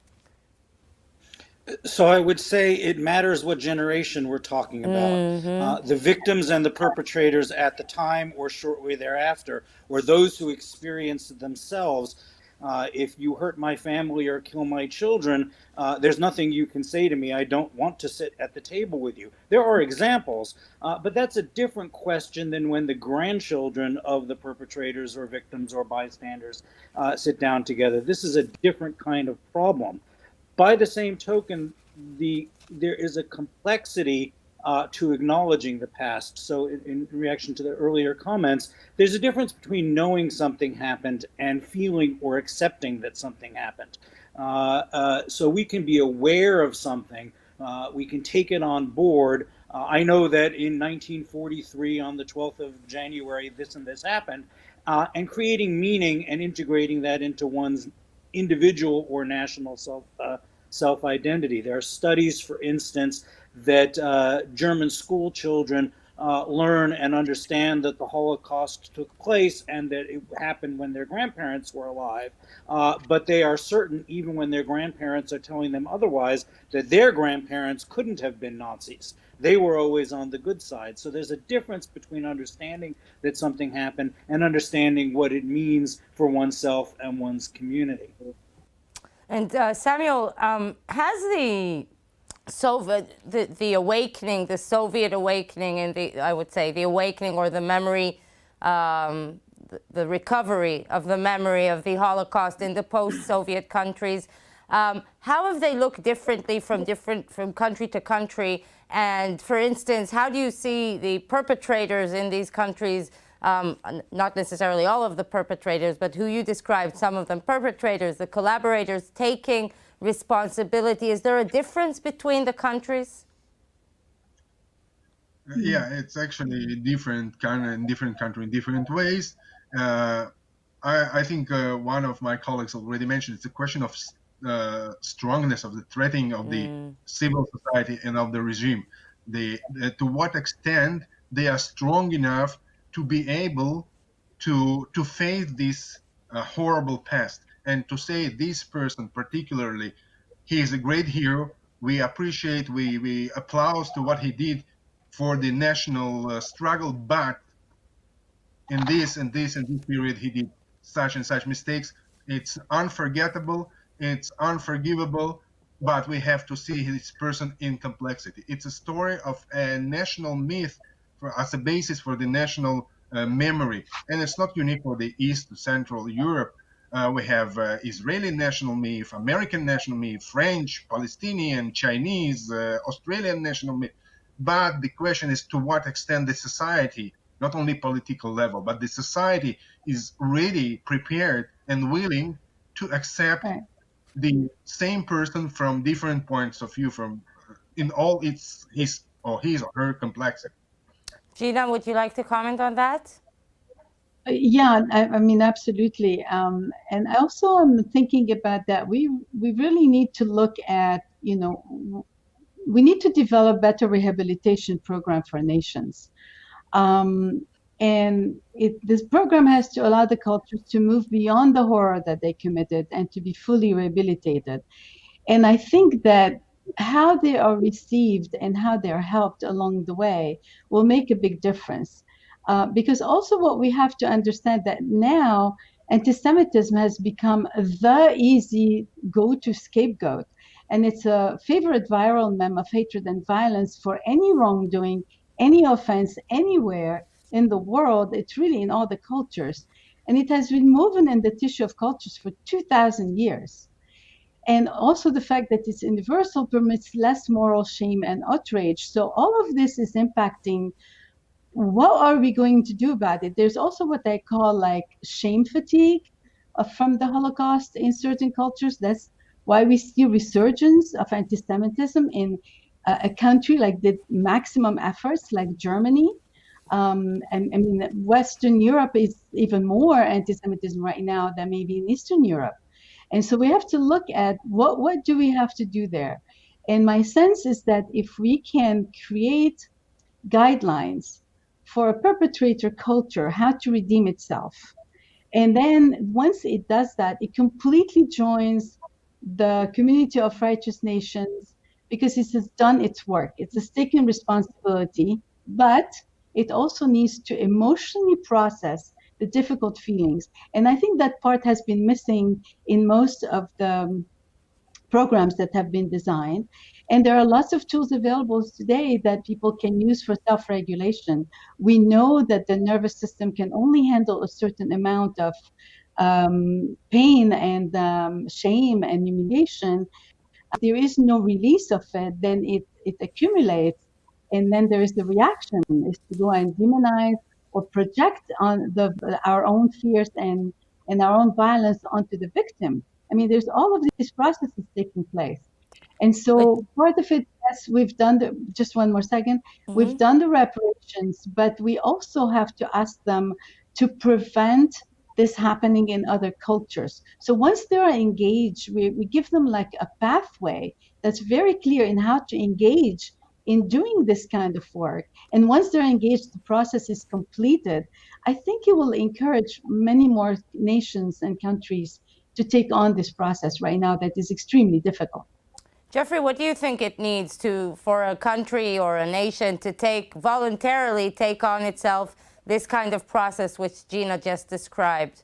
So I would say it matters what generation we're talking about. The victims and the perpetrators at the time or shortly thereafter, or those who experienced it themselves. If you hurt my family or kill my children, there's nothing you can say to me. I don't want to sit at the table with you. There are examples, but that's a different question than when the grandchildren of the perpetrators or victims or bystanders sit down together. This is a different kind of problem. By the same token, there is a complexity to acknowledging the past. So in reaction to the earlier comments, there's a difference between knowing something happened and feeling or accepting that something happened. So we can be aware of something, we can take it on board. I know that in 1943, on the 12th of January, this and this happened, and creating meaning and integrating that into one's individual or national self-identity. There are studies, for instance, that German school children learn and understand that the Holocaust took place and that it happened when their grandparents were alive. But they are certain, even when their grandparents are telling them otherwise, that their grandparents couldn't have been Nazis. They were always on the good side. So there's a difference between understanding that something happened and understanding what it means for oneself and one's community. And Samuel, has the awakening, the Soviet awakening, and I would say the awakening or the memory, the recovery of the memory of the Holocaust in the post-Soviet countries, how have they looked differently from country to country? And for instance, how do you see the perpetrators in these countries, not necessarily all of the perpetrators, but who you described, some of them perpetrators, the collaborators taking responsibility? Is there a difference between the countries? Yeah, it's actually different in different country in different ways. I think one of my colleagues already mentioned it's a question of strongness of the threatening of the civil society and of the regime. To what extent they are strong enough to be able to face this horrible past and to say this person particularly, he is a great hero. We appreciate, we applaud to what he did for the national struggle, but in this and this and this period he did such and such mistakes. It's unforgettable, it's unforgivable, but we have to see this person in complexity. It's a story of a national myth as a basis for the national memory, and it's not unique for the East to Central Europe. We have Israeli national myth, American national myth, French, Palestinian, Chinese, Australian national myth. But the question is to what extent the society, not only political level, but the society is really prepared and willing to accept the same person from different points of view, from in all his or her complexity. Gina, would you like to comment on that? Yeah, I mean, absolutely. And also I'm thinking about that. We really need to look at, we need to develop better rehabilitation program for nations. And this program has to allow the cultures to move beyond the horror that they committed and to be fully rehabilitated. And I think that how they are received and how they're helped along the way will make a big difference. Because also what we have to understand that now anti-Semitism has become the easy go-to scapegoat. And it's a favorite viral meme of hatred and violence for any wrongdoing, any offense, anywhere in the world. It's really in all the cultures. And it has been woven in the tissue of cultures for 2,000 years. And also the fact that it's universal permits less moral shame and outrage. So all of this is impacting what are we going to do about it. There's also what I call like shame fatigue from the Holocaust in certain cultures. That's why we see resurgence of anti-Semitism in a country like the maximum efforts like Germany. And I mean, Western Europe is even more anti-Semitism right now than maybe in Eastern Europe. And so we have to look at what do we have to do there. And my sense is that if we can create guidelines for a perpetrator culture, how to redeem itself, and then once it does that, it completely joins the community of righteous nations because it has done its work. It has taken responsibility, but it also needs to emotionally process the difficult feelings. And I think that part has been missing in most of the programs that have been designed. And there are lots of tools available today that people can use for self-regulation. We know that the nervous system can only handle a certain amount of pain and shame and humiliation. If there is no release of it, then it accumulates. And then there is the reaction is to go and demonize or project on our own fears and our own violence onto the victim. I mean, there's all of these processes taking place. And so part of it, yes, we've done just one more second, we've done the reparations, but we also have to ask them to prevent this happening in other cultures. So once they're engaged, we give them like a pathway that's very clear in how to engage in doing this kind of work. And once they're engaged, the process is completed. I think it will encourage many more nations and countries to take on this process right now that is extremely difficult. Jeffrey, what do you think it needs for a country or a nation to voluntarily take on itself this kind of process which Gina just described?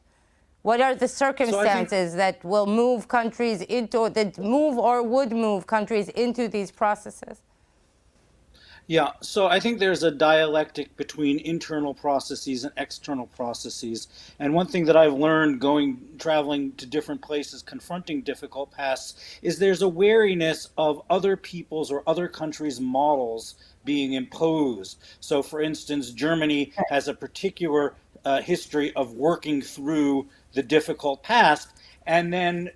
What are the circumstances that will move countries into, that move or would move countries into these processes? Yeah, so I think there's a dialectic between internal processes and external processes. And one thing that I've learned traveling to different places, confronting difficult pasts, is there's a wariness of other people's or other countries' models being imposed. So, for instance, Germany has a particular history of working through the difficult past and then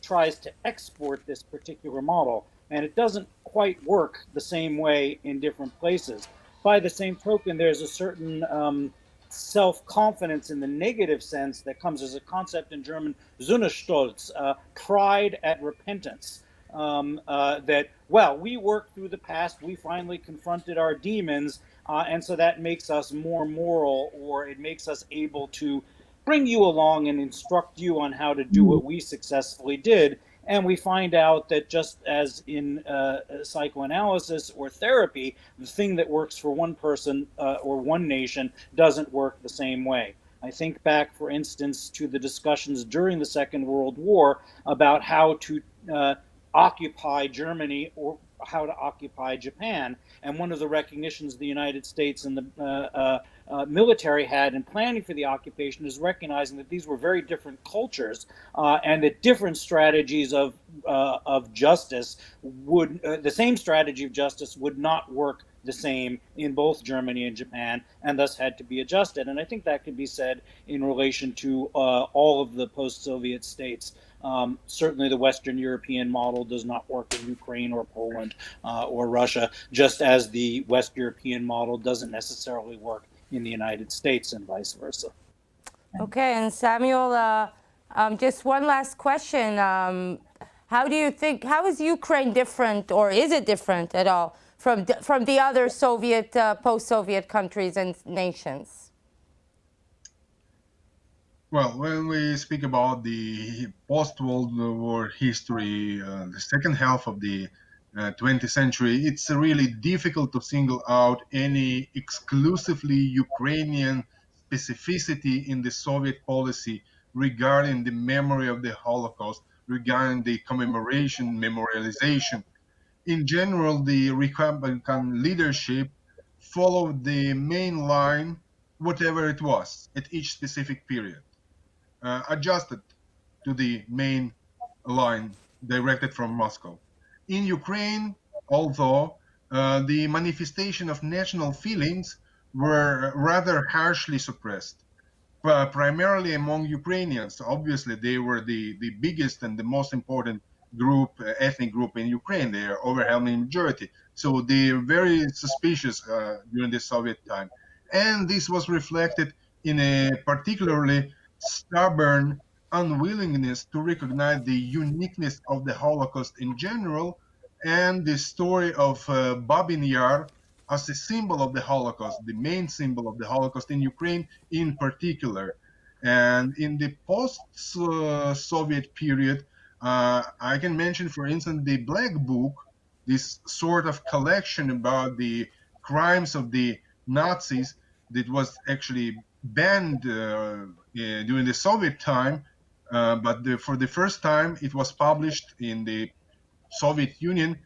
tries to export this particular model. And it doesn't quite work the same way in different places. By the same token, there's a certain self-confidence in the negative sense that comes as a concept in German, Sündenstolz, pride at repentance. That, well, we worked through the past, we finally confronted our demons, and so that makes us more moral, or it makes us able to bring you along and instruct you on how to do what we successfully did. And we find out that just as in psychoanalysis or therapy, the thing that works for one person or one nation doesn't work the same way. I think back, for instance, to the discussions during the Second World War about how to occupy Germany or how to occupy Japan. And one of the recognitions the United States and the military had in planning for the occupation is recognizing that these were very different cultures and that different strategies of justice would, the same strategy of justice would not work the same in both Germany and Japan, and thus had to be adjusted. And I think that could be said in relation to all of the post-Soviet states. Certainly the Western European model does not work in Ukraine or Poland or Russia, just as the West European model doesn't necessarily work in the United States and vice versa. Okay, and Samuel, just one last question. How do you think, how is Ukraine different, or is it different at all from the other Soviet, post-Soviet countries and nations? Well, when we speak about the post-World War history, the second half of the 20th century, it's really difficult to single out any exclusively Ukrainian specificity in the Soviet policy regarding the memory of the Holocaust, regarding the commemoration, memorialization. In general, the Republican leadership followed the main line, whatever it was, at each specific period, adjusted to the main line directed from Moscow. In Ukraine, although the manifestation of national feelings were rather harshly suppressed, primarily among Ukrainians. Obviously, they were the biggest and the most important group, ethnic group in Ukraine. They are overwhelming majority. So they are very suspicious during the Soviet time. And this was reflected in a particularly stubborn unwillingness to recognize the uniqueness of the Holocaust in general and the story of Babyn Yar as a symbol of the Holocaust, the main symbol of the Holocaust in Ukraine in particular. And in the post-Soviet period, I can mention, for instance, the Black Book, this sort of collection about the crimes of the Nazis that was actually banned during the Soviet time, but for the first time it was published in the Soviet Union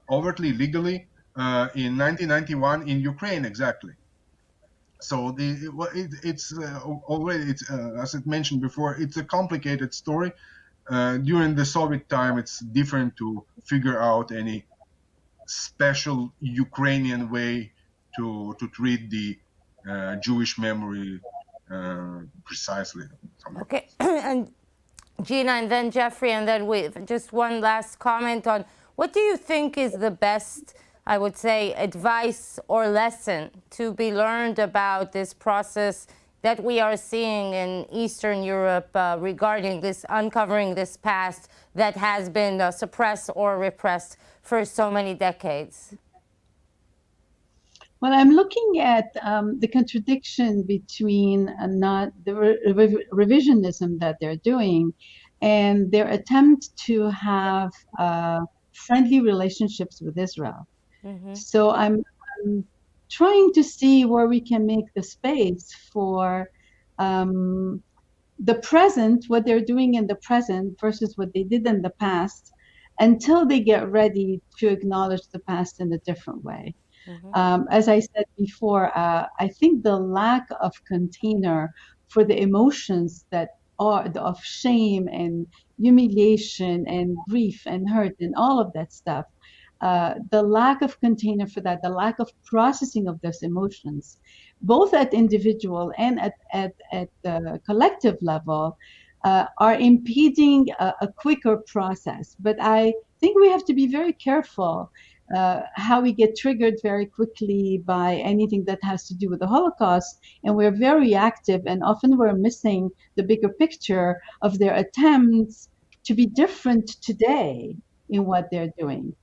overtly legally in 1991 in Ukraine, exactly. So it's already, as I mentioned before, it's a complicated story. During the Soviet time, it's different to figure out any special Ukrainian way to treat the Jewish memory precisely. Okay, and Gina, and then Jeffrey, and then we just one last comment on what do you think is the best, I would say, advice or lesson to be learned about this process that we are seeing in Eastern Europe regarding this uncovering this past that has been suppressed or repressed for so many decades? Well, I'm looking at the contradiction between not the revisionism that they're doing and their attempt to have friendly relationships with Israel. Mm-hmm. So I'm trying to see where we can make the space for the present, what they're doing in the present versus what they did in the past, until they get ready to acknowledge the past in a different way. Mm-hmm. As I said before, I think the lack of container for the emotions that are of shame and humiliation and grief and hurt and all of that stuff, the lack of container for that, the lack of processing of those emotions, both at individual and at the collective level, are impeding a quicker process. But I think we have to be very careful how we get triggered very quickly by anything that has to do with the Holocaust. And we're very reactive, and often we're missing the bigger picture of their attempts to be different today in what they're doing.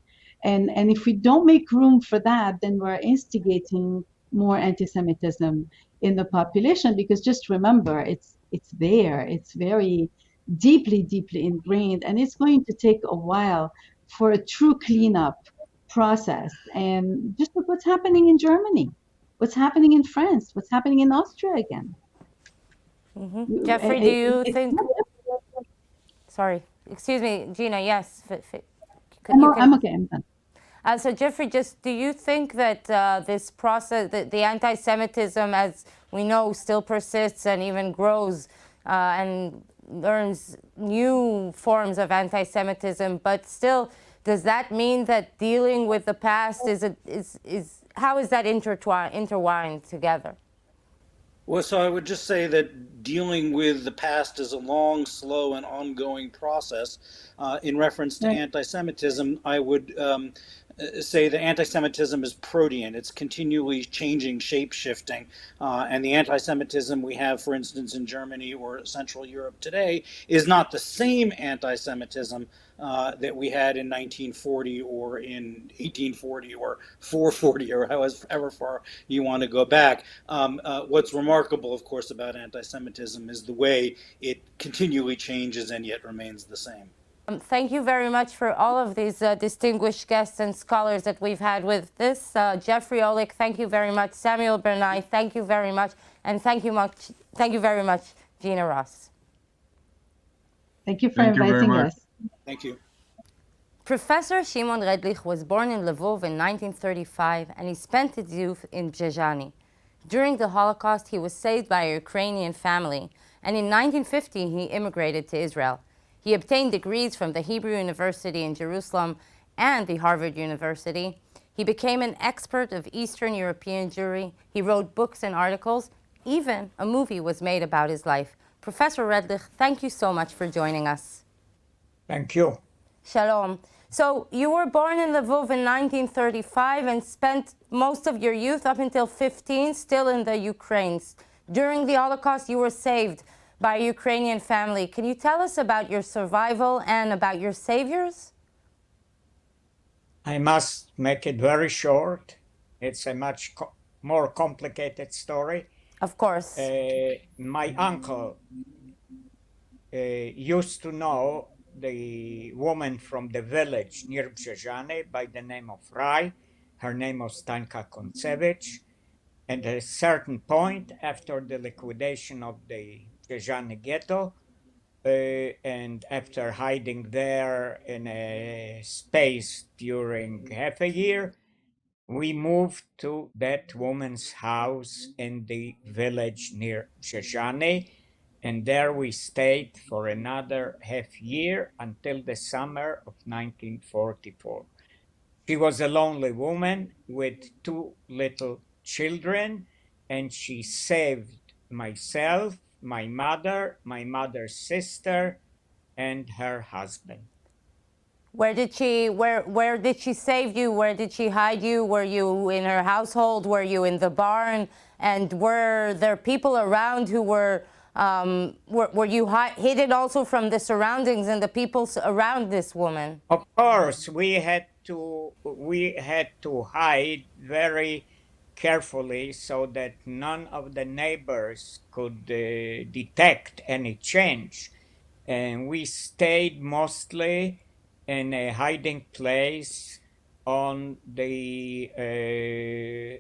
And if we don't make room for that, then we're instigating more anti-Semitism in the population, because just remember, it's there. It's very deeply, deeply ingrained, and it's going to take a while for a true cleanup process. And just look what's happening in Germany, what's happening in France, what's happening in Austria again. Mm-hmm. Jeffrey, do you think... Sorry, excuse me, Gina, yes. I'm okay, I'm done. So Jeffrey, just do you think that this process, the anti-Semitism, as we know, still persists and even grows and learns new forms of anti-Semitism, but still, does that mean that dealing with the past is how is that intertwined together? Well, so I would just say that dealing with the past is a long, slow, and ongoing process. In reference to anti-Semitism, I would say that anti-Semitism is protean. It's continually changing, shape-shifting. And the anti-Semitism we have, for instance, in Germany or Central Europe today is not the same anti-Semitism that we had in 1940 or in 1840 or 440 or however far you want to go back. What's remarkable, of course, about anti-Semitism is the way it continually changes and yet remains the same. Thank you very much for all of these distinguished guests and scholars that we've had with this. Jeffrey Olick, thank you very much. Samuel Bernay, thank you very much. And thank you very much, Gina Ross. Thank you for Thank you very inviting much. us. Thank you. Professor Shimon Redlich was born in Lvov in 1935, and he spent his youth in Bzezhany. During the Holocaust, he was saved by a Ukrainian family, and in 1950 he immigrated to Israel. He obtained degrees from the Hebrew University in Jerusalem and the Harvard University. He became an expert of Eastern European Jewry. He wrote books and articles. Even a movie was made about his life. Professor Redlich, thank you so much for joining us. Thank you. Shalom. So you were born in Lvov in 1935 and spent most of your youth up until 15 still in the Ukraine. During the Holocaust, you were saved by a Ukrainian family. Can you tell us about your survival and about your saviors? I must make it very short. It's a much more complicated story. Of course. My uncle used to know the woman from the village near Bzezhany by the name of Rai. Her name was Stanka Kontsevich. And at a certain point, after the liquidation of the Bzezhany ghetto, and after hiding there in a space during half a year, we moved to that woman's house in the village near Bzezhany, and there we stayed for another half year until the summer of 1944. She was a lonely woman with two little children, and she saved myself, my mother's sister, and her husband. Where did she save you? Where did she hide you? Were you in her household? Were you in the barn? And were there people around who were you hidden also from the surroundings and the people around this woman? Of course, we had to hide very carefully so that none of the neighbors could detect any change. And we stayed mostly in a hiding place on the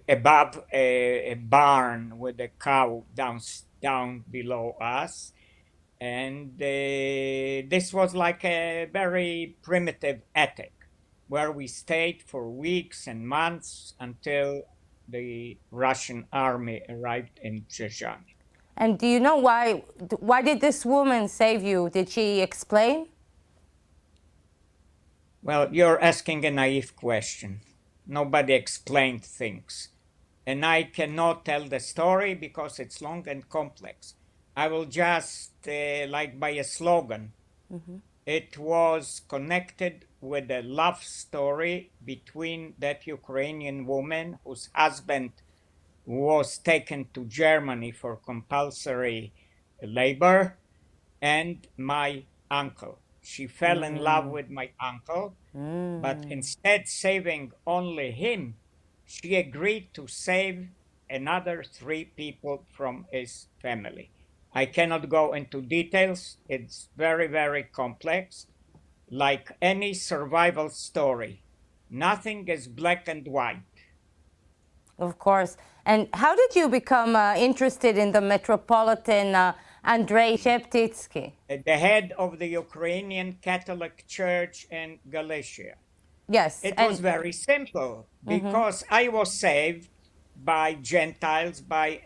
above a barn with a cow down below us. And this was like a very primitive attic where we stayed for weeks and months until the Russian army arrived in Bzezhany. And do you know why did this woman save you? Did she explain? Well, you're asking a naive question. Nobody explained things. And I cannot tell the story because it's long and complex. I will just, like by a slogan, it was connected with a love story between that Ukrainian woman whose husband was taken to Germany for compulsory labor and my uncle. She fell in love with my uncle, but instead saving only him, she agreed to save another 3 people from his family. I cannot go into details. It's very, very complex. Like any survival story, nothing is black and white. Of course. And how did you become interested in the Metropolitan Andrei Sheptytsky? The head of the Ukrainian Catholic Church in Galicia. Yes. It was very simple because I was saved by Gentiles, by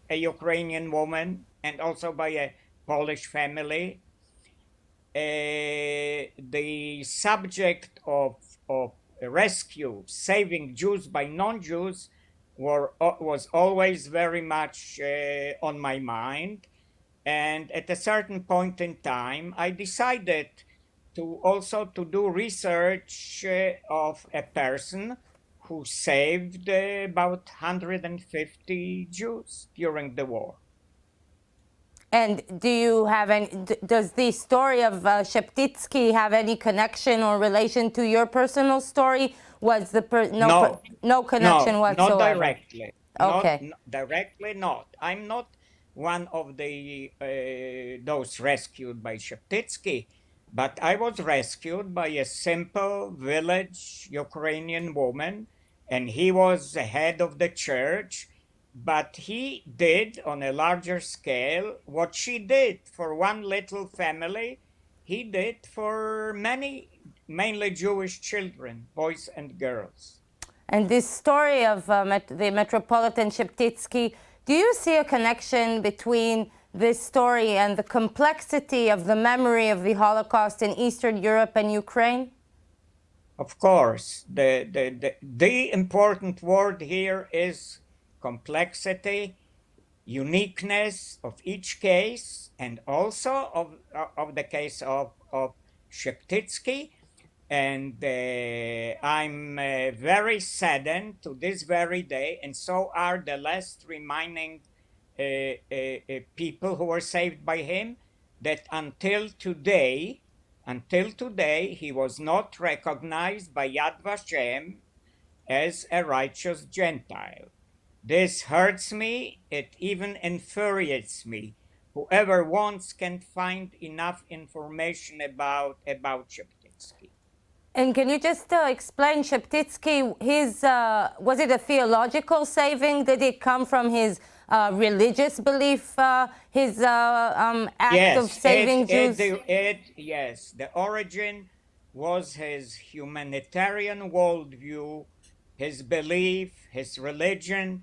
a Ukrainian woman, and also by a Polish family. The subject of rescue, saving Jews by non-Jews, was always very much on my mind. And at a certain point in time, I decided to also to do research of a person who saved about 150 Jews during the war. And do you have any? Does the story of Sheptytsky have any connection or relation to your personal story? Was the no connection whatsoever? Not directly. Okay. Not directly, not. I'm not one of the those rescued by Sheptytsky, But I was rescued by a simple village Ukrainian woman, and he was the head of the church. But he did on a larger scale what she did for one little family, he did for many, mainly Jewish children, boys and girls. And this story of the Metropolitan Sheptytsky, do you see a connection between this story and the complexity of the memory of the Holocaust in Eastern Europe and Ukraine? Of course, the important word here is complexity, uniqueness of each case, and also of the case of Sheptytsky. And I'm very saddened to this very day, and so are the last remaining people who were saved by him, that until today, he was not recognized by Yad Vashem as a righteous Gentile. This hurts me, it even infuriates me. Whoever wants can find enough information about Sheptytsky. And can you just explain Sheptytsky, was it a theological saving? Did it come from his religious belief, his act of saving Jews? Yes, the origin was his humanitarian worldview, his belief, his religion.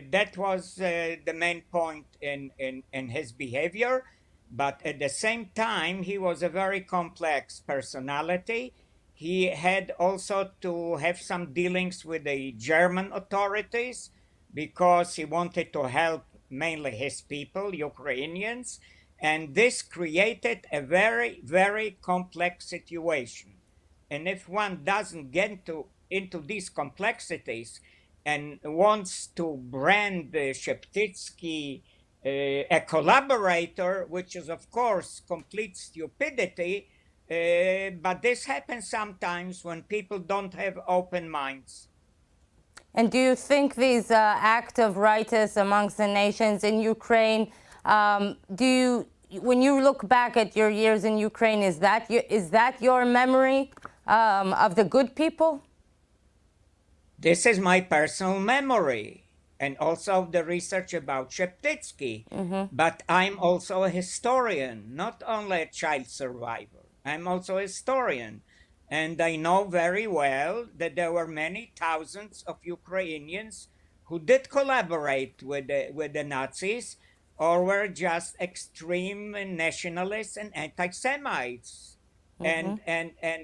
That was the main point in his behavior. But at the same time, he was a very complex personality. He had also to have some dealings with the German authorities because he wanted to help mainly his people, Ukrainians, and this created a very, very complex situation. And if one doesn't get into these complexities and wants to brand Sheptytsky a collaborator, which is of course complete stupidity, but this happens sometimes when people don't have open minds. And do you think these act of rights amongst the nations in Ukraine, when you look back at your years in Ukraine, is that your memory of the good people? This is my personal memory, and also the research about Sheptytsky. But I'm also a historian, not only a child survivor. I'm also a historian. And I know very well that there were many thousands of Ukrainians who did collaborate with the Nazis, or were just extreme nationalists and anti-Semites, and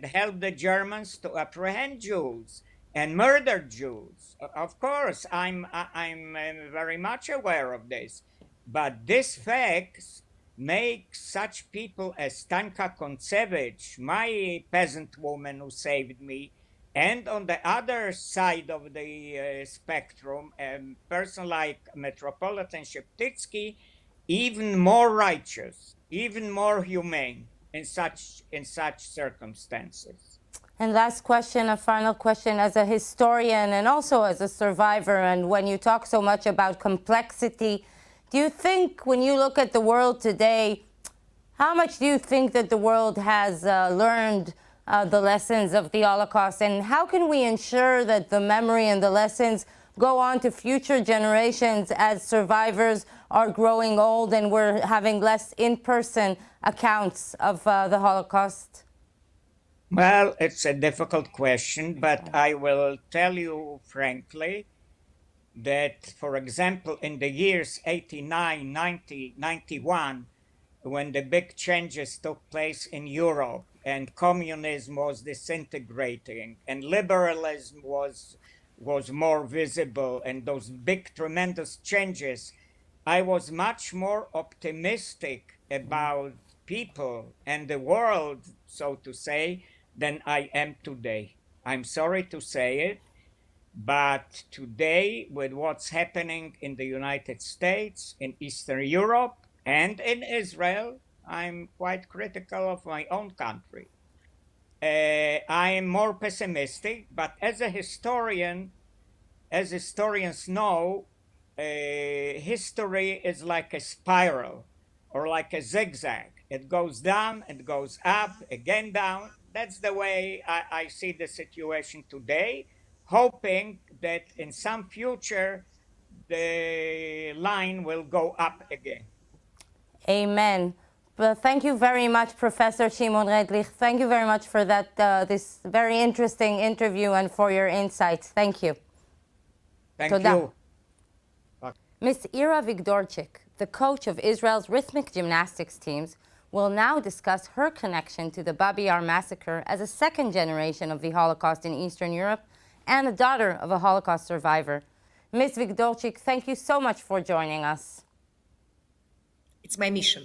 helped the Germans to apprehend Jews and murder Jews. Of course, I'm very much aware of this, but these facts make such people as Stanka Kontsevich, my peasant woman who saved me, and on the other side of the spectrum, a person like Metropolitan Sheptytsky, even more righteous, even more humane in such circumstances. And last question, a final question, as a historian and also as a survivor, and when you talk so much about complexity, do you think when you look at the world today, how much do you think that the world has learned the lessons of the Holocaust, and how can we ensure that the memory and the lessons go on to future generations as survivors are growing old and we're having less in-person accounts of the Holocaust? Well, it's a difficult question, but I will tell you frankly that, for example, in the years 89, 90, 91, when the big changes took place in Europe and communism was disintegrating and liberalism was more visible, and those big, tremendous changes, I was much more optimistic about people and the world, so to say, than I am today. I'm sorry to say it, but today, with what's happening in the United States, in Eastern Europe, and in Israel, I'm quite critical of my own country. I am more pessimistic, but as a historian, as historians know, history is like a spiral or like a zigzag. It goes down, it goes up, again down. That's the way I see the situation today, hoping that in some future the line will go up again. Amen. Well, thank you very much, Professor Shimon Redlich. Thank you very much for that this very interesting interview and for your insights. Thank you. Thank Toda. you. Ms. Ira Vigdorchik, the coach of Israel's rhythmic gymnastics teams, will now discuss her connection to the Babyn Yar Massacre as a second generation of the Holocaust in Eastern Europe and a daughter of a Holocaust survivor. Ms. Vigdorchik, thank you so much for joining us. It's my mission.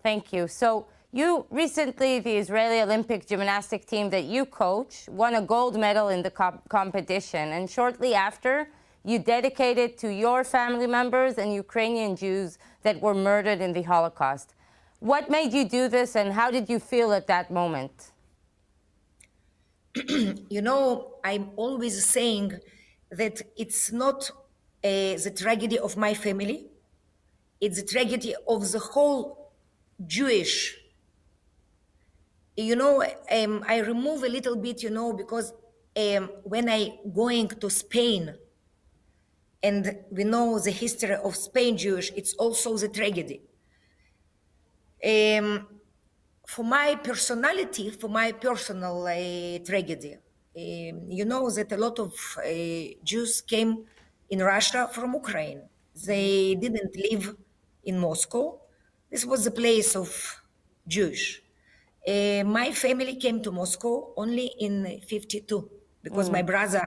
Thank you. So you recently, the Israeli Olympic gymnastic team that you coach, won a gold medal in the competition. And shortly after, you dedicated to your family members and Ukrainian Jews that were murdered in the Holocaust. What made you do this and how did you feel at that moment? You know, I'm always saying that it's not the tragedy of my family. It's the tragedy of the whole Jewish. You know, I remove a little bit, you know, because when I going to Spain, and we know the history of Spain Jewish, it's also the tragedy. For my personality, for my personal tragedy, you know that a lot of Jews came in Russia from Ukraine. They didn't live in Moscow. This was the place of Jewish. My family came to Moscow only in 52 because my brother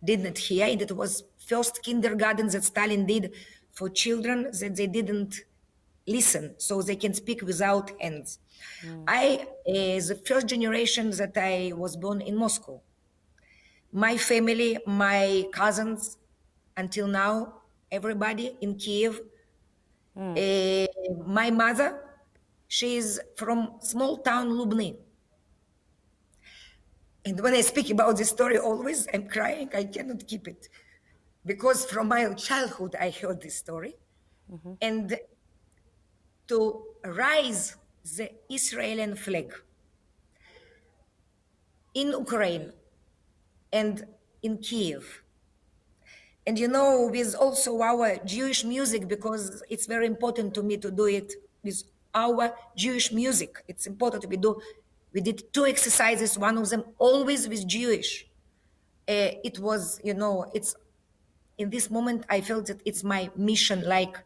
didn't hear, and it was first kindergarten that Stalin did for children that they didn't listen, so they can speak without hands. I, the first generation that I was born in Moscow. My family, my cousins, until now, everybody in Kyiv. My mother, she's from small town Lubny. And when I speak about this story, always I'm crying, I cannot keep it. Because from my childhood, I heard this story. And to raise the Israeli flag in Ukraine and in Kyiv. And you know, with also our Jewish music, because it's very important to me to do it with our Jewish music. It's important we did 2 exercises, one of them always with Jewish. It was, you know, it's, in this moment, I felt that it's my mission, like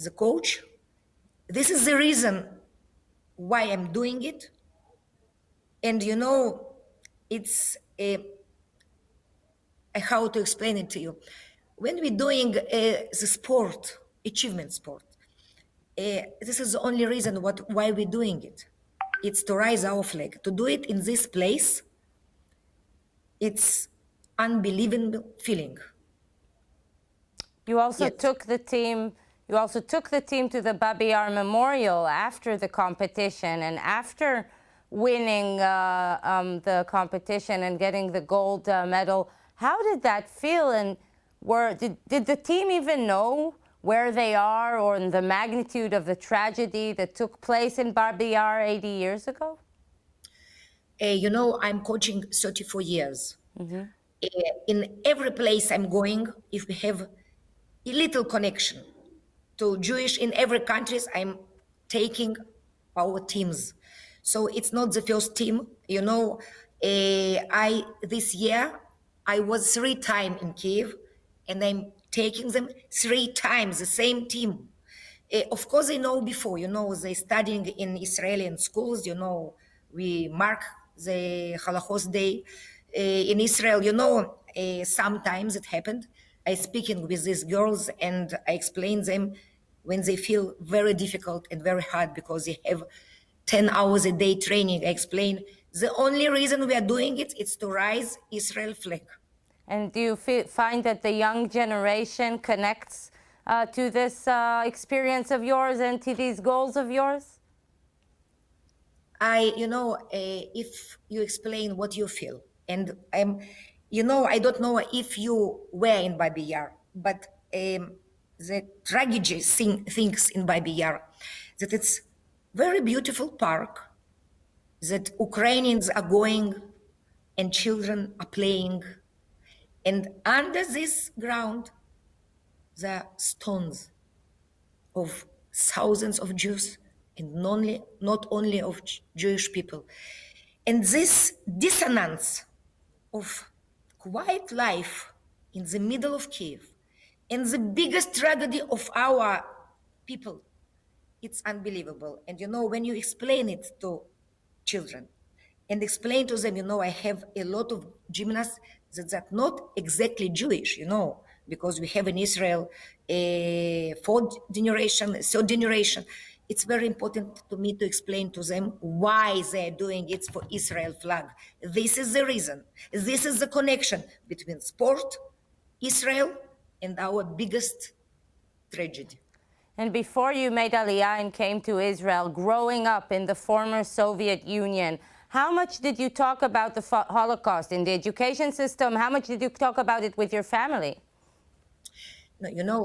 the coach. This is the reason why I'm doing it. And you know, it's how to explain it to you. When we're doing the sport, achievement sport, this is the only reason why we're doing it. It's to raise our flag. To do it in this place, it's unbelievable feeling. You also took the team. You also took the team to the Babyn Yar Memorial after the competition, and after winning the competition and getting the gold medal. How did that feel? And did the team even know where they are or the magnitude of the tragedy that took place in Babyn Yar 80 years ago? You know, I'm coaching 34 years. In every place I'm going, if we have a little connection to Jewish in every country, I'm taking our teams. So it's not the first team. You know, this year I was 3 times in Kyiv, and I'm taking them 3 times, the same team. Of course, they know before, you know, they studying in Israeli schools, you know, we mark the Holocaust Day in Israel, you know, sometimes it happened. I speaking with these girls and I explain them when they feel very difficult and very hard because they have 10 hours a day training. I explain the only reason we are doing it is to raise Israel flag. And do you find that the young generation connects to this experience of yours and to these goals of yours? You know, if you explain what you feel, and you know, I don't know if you were in Babier, but the tragedy things in Babier Yar, that it's very beautiful park, that Ukrainians are going and children are playing, and under this ground, there are stones of thousands of Jews, and not only of Jewish people. And this dissonance of quiet life in the middle of Kyiv, and the biggest tragedy of our people, it's unbelievable. And when you explain it to children and explain to them, I have a lot of gymnasts that are not exactly Jewish, because we have in Israel a fourth generation, third generation. It's very important to me to explain to them why they're doing it for Israel flag. This is the reason. This is the connection between sport, Israel, and our biggest tragedy. And before you made Aliyah and came to Israel, growing up in the former Soviet Union, how much did you talk about the Holocaust in the education system? How much did you talk about it with your family?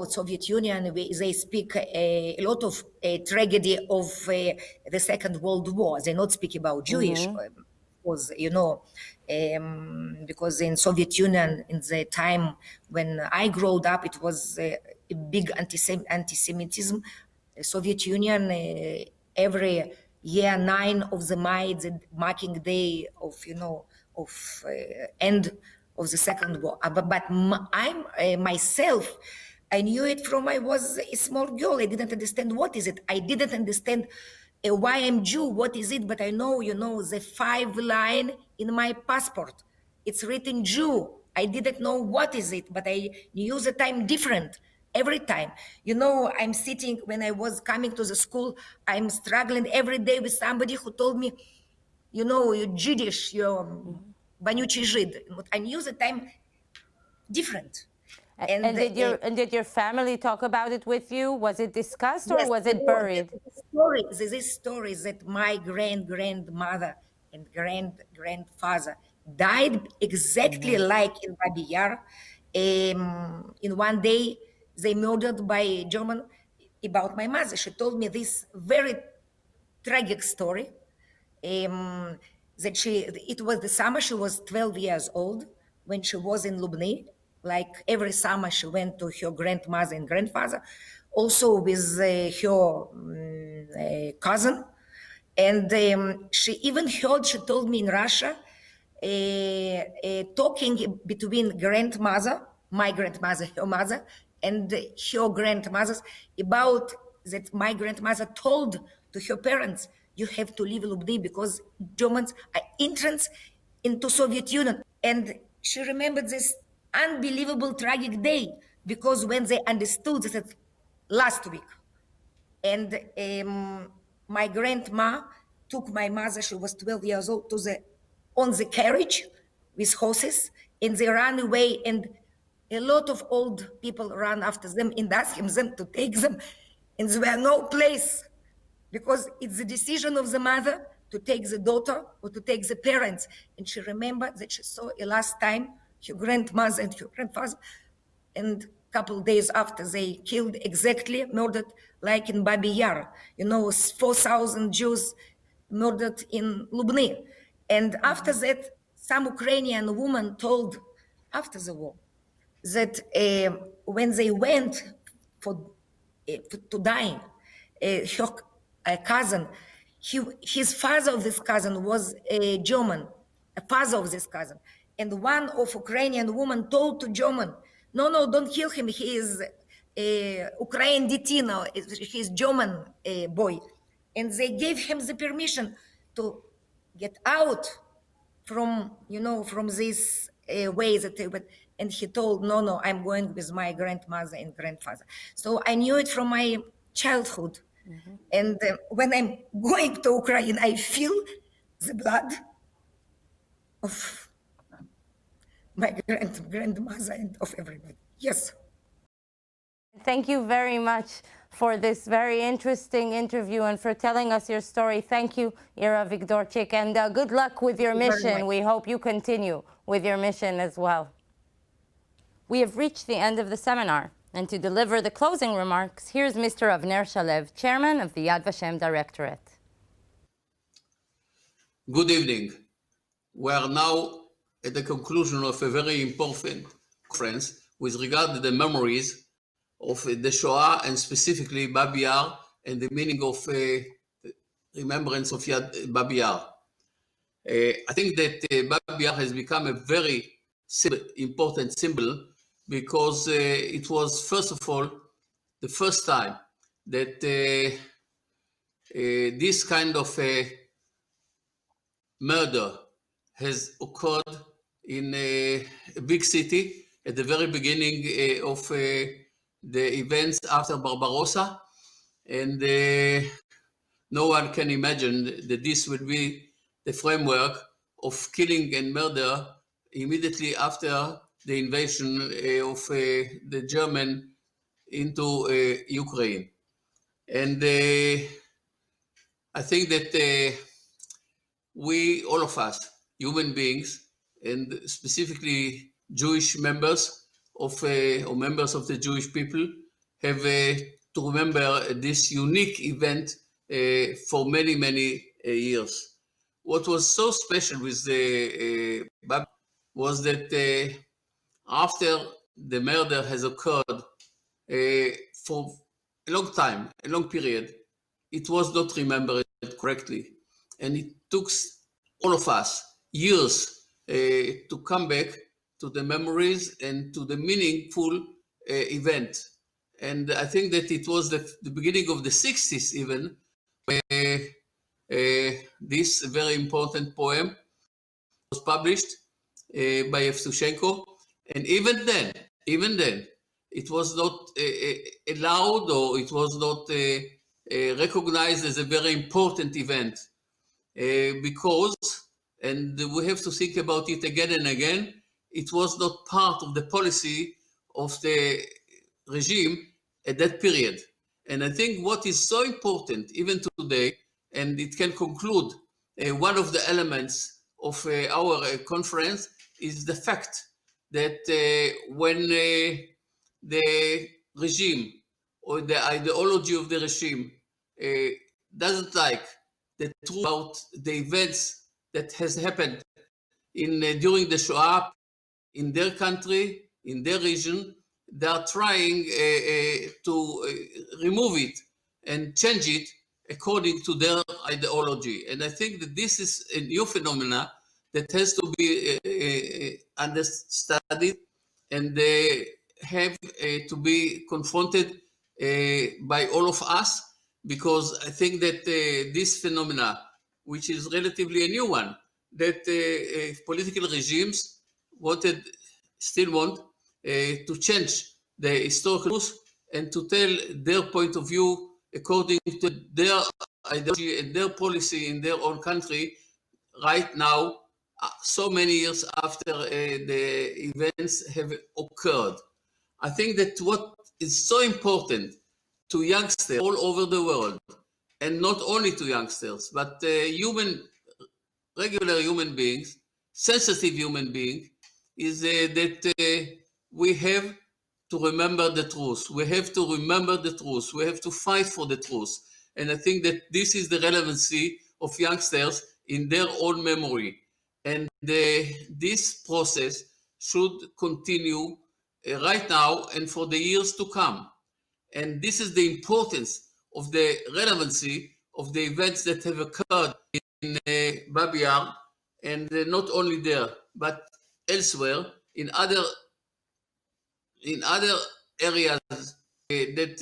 Soviet Union, they speak a lot of tragedy of the Second World War. They not speak about Jewish, because because in Soviet Union, in the time when I grew up, it was a big anti-Semitism. The Soviet Union, every year 9 of the May, the marking day of end of the Second War. But myself, I knew it from I was a small girl. I didn't understand what is it. I didn't understand why I'm Jew, what is it? But I know, the 5 line in my passport. It's written Jew. I didn't know what is it, but I knew the time different every time. I'm sitting, when I was coming to the school, I'm struggling every day with somebody who told me, you're Jiddisch, you're Banючий Жид. I knew the time different. And did your family talk about it with you? Was it discussed or was it buried? There's this story that my grandmother and grandfather died exactly like in Babier Yar. In one day, they murdered by German. About my mother, she told me this very tragic story. That it was the summer, she was 12 years old when she was in Lubny. Like every summer, she went to her grandmother and grandfather, also with her cousin. And she even heard, she told me in Russia, talking between my grandmother, her mother, and her grandmothers about that my grandmother told to her parents, you have to leave Lubny because Germans are entrance into Soviet Union. And she remembered this unbelievable tragic day because when they understood that last week, and my grandma took my mother, she was 12 years old, on the carriage with horses, and they ran away, and a lot of old people ran after them and asked them to take them, and there were no place, because it's the decision of the mother to take the daughter or to take the parents. And she remembered that she saw a last time her grandmother and her grandfather, and couple days after they killed exactly, murdered like in Babier Yar, 4,000 Jews murdered in Lubny. And after that, some Ukrainian woman told after the war that when they went to dying, her cousin, his father of this cousin was a German, a father of this cousin. And one of Ukrainian woman told to German, no, don't kill him. He is Ukrainian Ditino. He's German boy. And they gave him the permission to get out from, from this way that they went. And he told, no, I'm going with my grandmother and grandfather. So I knew it from my childhood. And when I'm going to Ukraine, I feel the blood of my grandmother and of everybody. Yes. Thank you very much for this very interesting interview and for telling us your story. Thank you, Ira Vigdorchik, and good luck with your mission. We hope you continue with your mission as well. We have reached the end of the seminar. And to deliver the closing remarks, here's Mr. Avner Shalev, Chairman of the Yad Vashem Directorate. Good evening. We are now at the conclusion of a very important conference with regard to the memories of the Shoah and specifically Babier and the meaning of remembrance of Babier. I think that Babier has become a very important symbol because it was, first of all, the first time that this kind of murder has occurred in a big city at the very beginning of the events after Barbarossa. And no one can imagine that this will be the framework of killing and murder immediately after the invasion of the German into Ukraine. And I think that we, all of us, human beings, and specifically Jewish members of or members of the Jewish people, have to remember this unique event for many, many years. What was so special with the Babier was that after the murder has occurred for a long time, a long period, it was not remembered correctly. And it took all of us years to come back to the memories and to the meaningful event. And I think that it was the beginning of the 60s even, where this very important poem was published by Yevtushenko. And even then, it was not allowed, or it was not recognized as a very important event because, and we have to think about it again and again, it was not part of the policy of the regime at that period. And I think what is so important even today, and it can conclude one of the elements of our conference, is the fact that when the regime or the ideology of the regime doesn't like the truth about the events that has happened during the Shoah in their country, in their region, they are trying to remove it and change it according to their ideology. And I think that this is a new phenomena that has to be understudied and have to be confronted by all of us, because I think that this phenomena, which is relatively a new one, that political regimes still want to change the historical truth and to tell their point of view according to their ideology and their policy in their own country right now, so many years after the events have occurred. I think that what is so important to youngsters all over the world, and not only to youngsters, but regular human beings, sensitive human beings, is that we have to remember the truth. We have to remember the truth. We have to fight for the truth. And I think that this is the relevancy of youngsters in their own memory. And this process should continue right now and for the years to come. And this is the importance of the relevancy of the events that have occurred in Babier, and not only there, but elsewhere in other areas that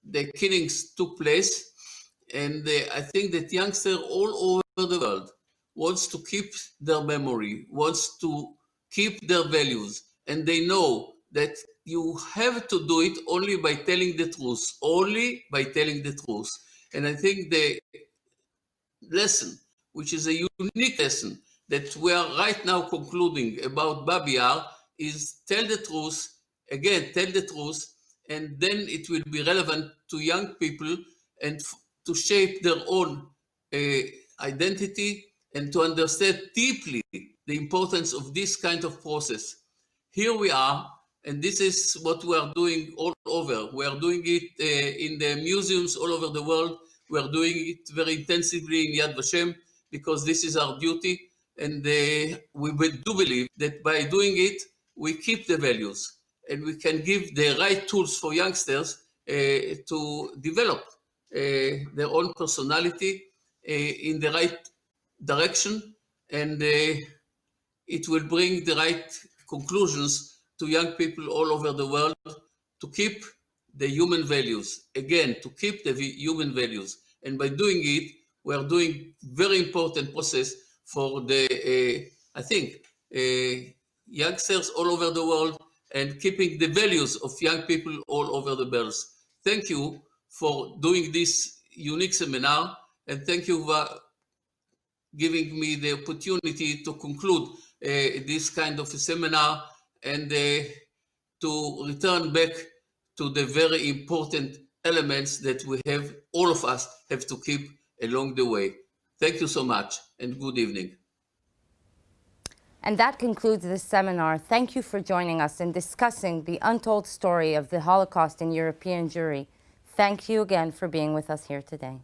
the killings took place. And I think that youngsters all over the world wants to keep their memory, wants to keep their values, and they know that you have to do it only by telling the truth, only by telling the truth. And I think the lesson, which is a unique lesson that we are right now concluding about Babier, is tell the truth, again, tell the truth, and then it will be relevant to young people and to shape their own identity and to understand deeply the importance of this kind of process. Here we are And this is what we are doing all over. We are doing it in the museums all over the world. We are doing it very intensively in Yad Vashem because this is our duty. And we do believe that by doing it, we keep the values and we can give the right tools for youngsters to develop their own personality in the right direction, and it will bring the right conclusions to young people all over the world to keep the human values. Again, to keep the human values. And by doing it, we are doing very important process for the, I think, youngsters all over the world and keeping the values of young people all over the world. Thank you for doing this unique seminar, and thank you for giving me the opportunity to conclude this kind of a seminar and to return back to the very important elements that we have, all of us have to keep along the way. Thank you so much and good evening. And that concludes this seminar. Thank you for joining us in discussing the untold story of the Holocaust in European Jewry. Thank you again for being with us here today.